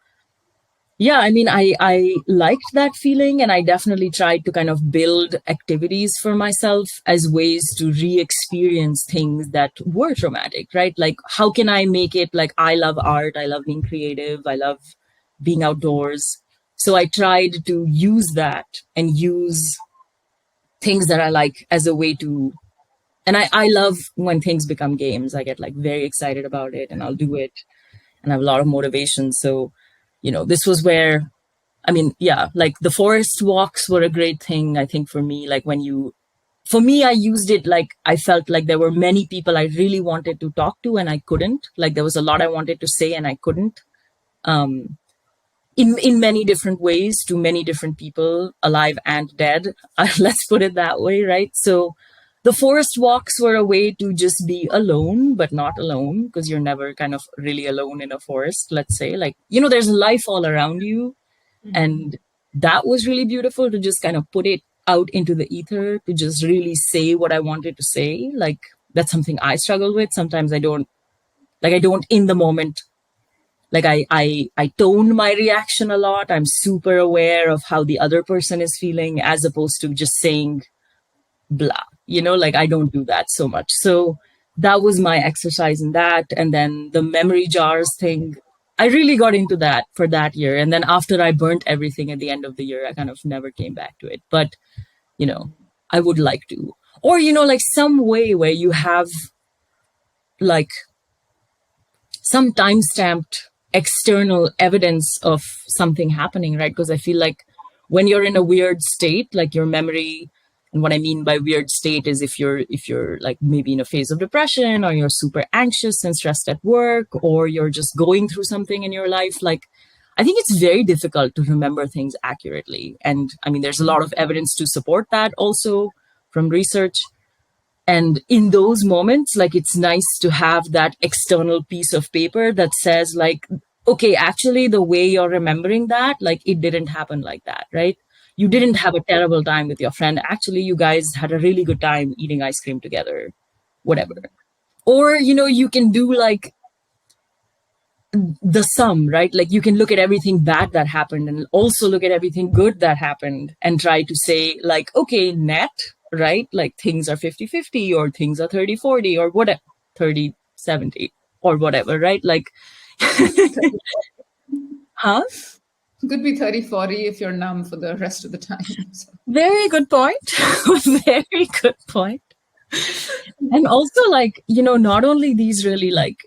yeah, I mean, I liked that feeling, and I definitely tried to kind of build activities for myself as ways to re-experience things that were traumatic, right? Like, how can I make it like I love art, I love being creative, I love being outdoors. So I tried to use that and use things that I like as a way to, and I love when things become games. I get like very excited about it and I'll do it and I have a lot of motivation. So, this was where, I mean, yeah, like the forest walks were a great thing, I think, for me. Like for me, I used it like I felt like there were many people I really wanted to talk to and I couldn't. Like there was a lot I wanted to say and I couldn't. In many different ways to many different people, alive and dead. Let's put it that way, right? So the forest walks were a way to just be alone, but not alone, because you're never kind of really alone in a forest, let's say. Like, there's life all around you. And that was really beautiful to just kind of put it out into the ether, to just really say what I wanted to say. Like, that's something I struggle with. Sometimes I don't in the moment. Like I tone my reaction a lot. I'm super aware of how the other person is feeling, as opposed to just saying blah, like I don't do that so much. So that was my exercise in that. And then the memory jars thing, I really got into that for that year. And then after I burnt everything at the end of the year, I kind of never came back to it. But, I would like to. Or, like some way where you have like some time-stamped external evidence of something happening, right? Because I feel like when you're in a weird state, like your memory, and what I mean by weird state is if you're like maybe in a phase of depression, or you're super anxious and stressed at work, or you're just going through something in your life, like I think it's very difficult to remember things accurately. And I mean, there's a lot of evidence to support that also from research. And in those moments, like, it's nice to have that external piece of paper that says like, okay, actually the way you're remembering that, like, it didn't happen like that, right? You didn't have a terrible time with your friend. Actually, you guys had a really good time eating ice cream together, whatever. Or, you can do like the sum, right? Like you can look at everything bad that happened and also look at everything good that happened and try to say like, okay, net, right? Like things are 50-50 or things are 30-40 or whatever, 30-70 or whatever, right? Like, huh? Could be 30-40 if you're numb for the rest of the time. So. Very good point. Very good point. And also, like, not only these really like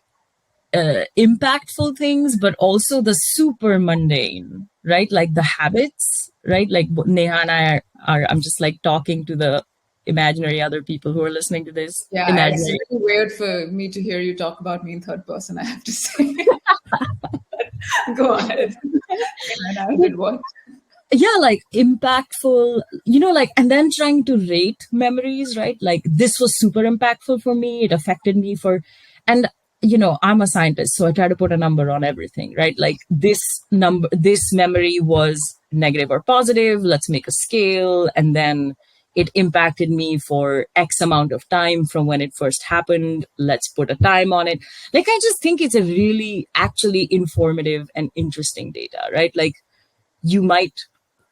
impactful things, but also the super mundane, right? Like the habits, right? Like Neha and I I'm just like talking to the imaginary other people who are listening to this. Yeah, Imaginary. it's really weird for me to hear you talk about me in third person, I have to say. Go ahead. I did what? Yeah, like impactful, like, and then trying to rate memories, right? Like this was super impactful for me. It affected me and I'm a scientist, so I try to put a number on everything, right? Like this memory was negative or positive. Let's make a scale. And then it impacted me for X amount of time from when it first happened. Let's put a time on it. Like, I just think it's a really actually informative and interesting data, right? Like, you might,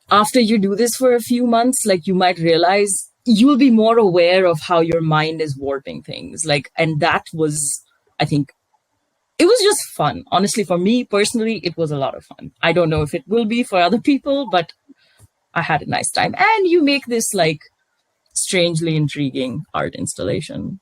after you do this for a few months, like, you might realize you'll be more aware of how your mind is warping things. Like, and that was, I think, it was just fun. Honestly, for me personally, it was a lot of fun. I don't know if it will be for other people, but I had a nice time. And you make this like strangely intriguing art installation.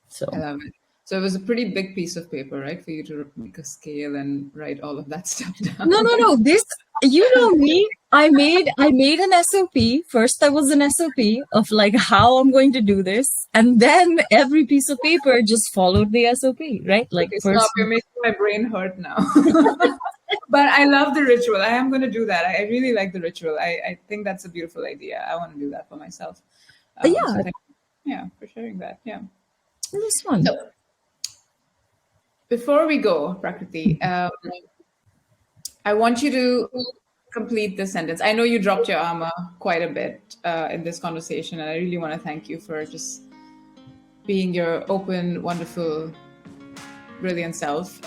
So I love it. So it was a pretty big piece of paper, right, for you to make a scale and write all of that stuff no, down. no, no. This, you know me. I made an SOP. First, there was an SOP of like how I'm going to do this, and then every piece of paper just followed the SOP, right? Like Okay, stop. first, You're making my brain hurt now. But I love the ritual. I am going to do that. I really like the ritual. I think that's a beautiful idea. I want to do that for myself. So yeah, thank you, yeah, for sharing that. Yeah. it was fun. So before we go, Prakriti, I want you to complete the sentence. I know you dropped your armor quite a bit in this conversation, and I really want to thank you for just being your open, wonderful, brilliant self.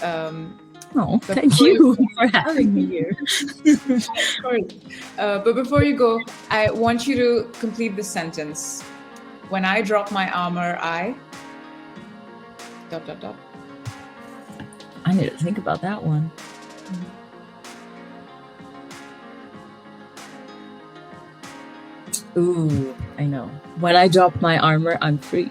Oh, But thank before you for having me here. of course. But before you go, I want you to complete the sentence. When I drop my armor, I dot dot dot. I need to think about that one. Ooh, I know. When I drop my armor, I'm free.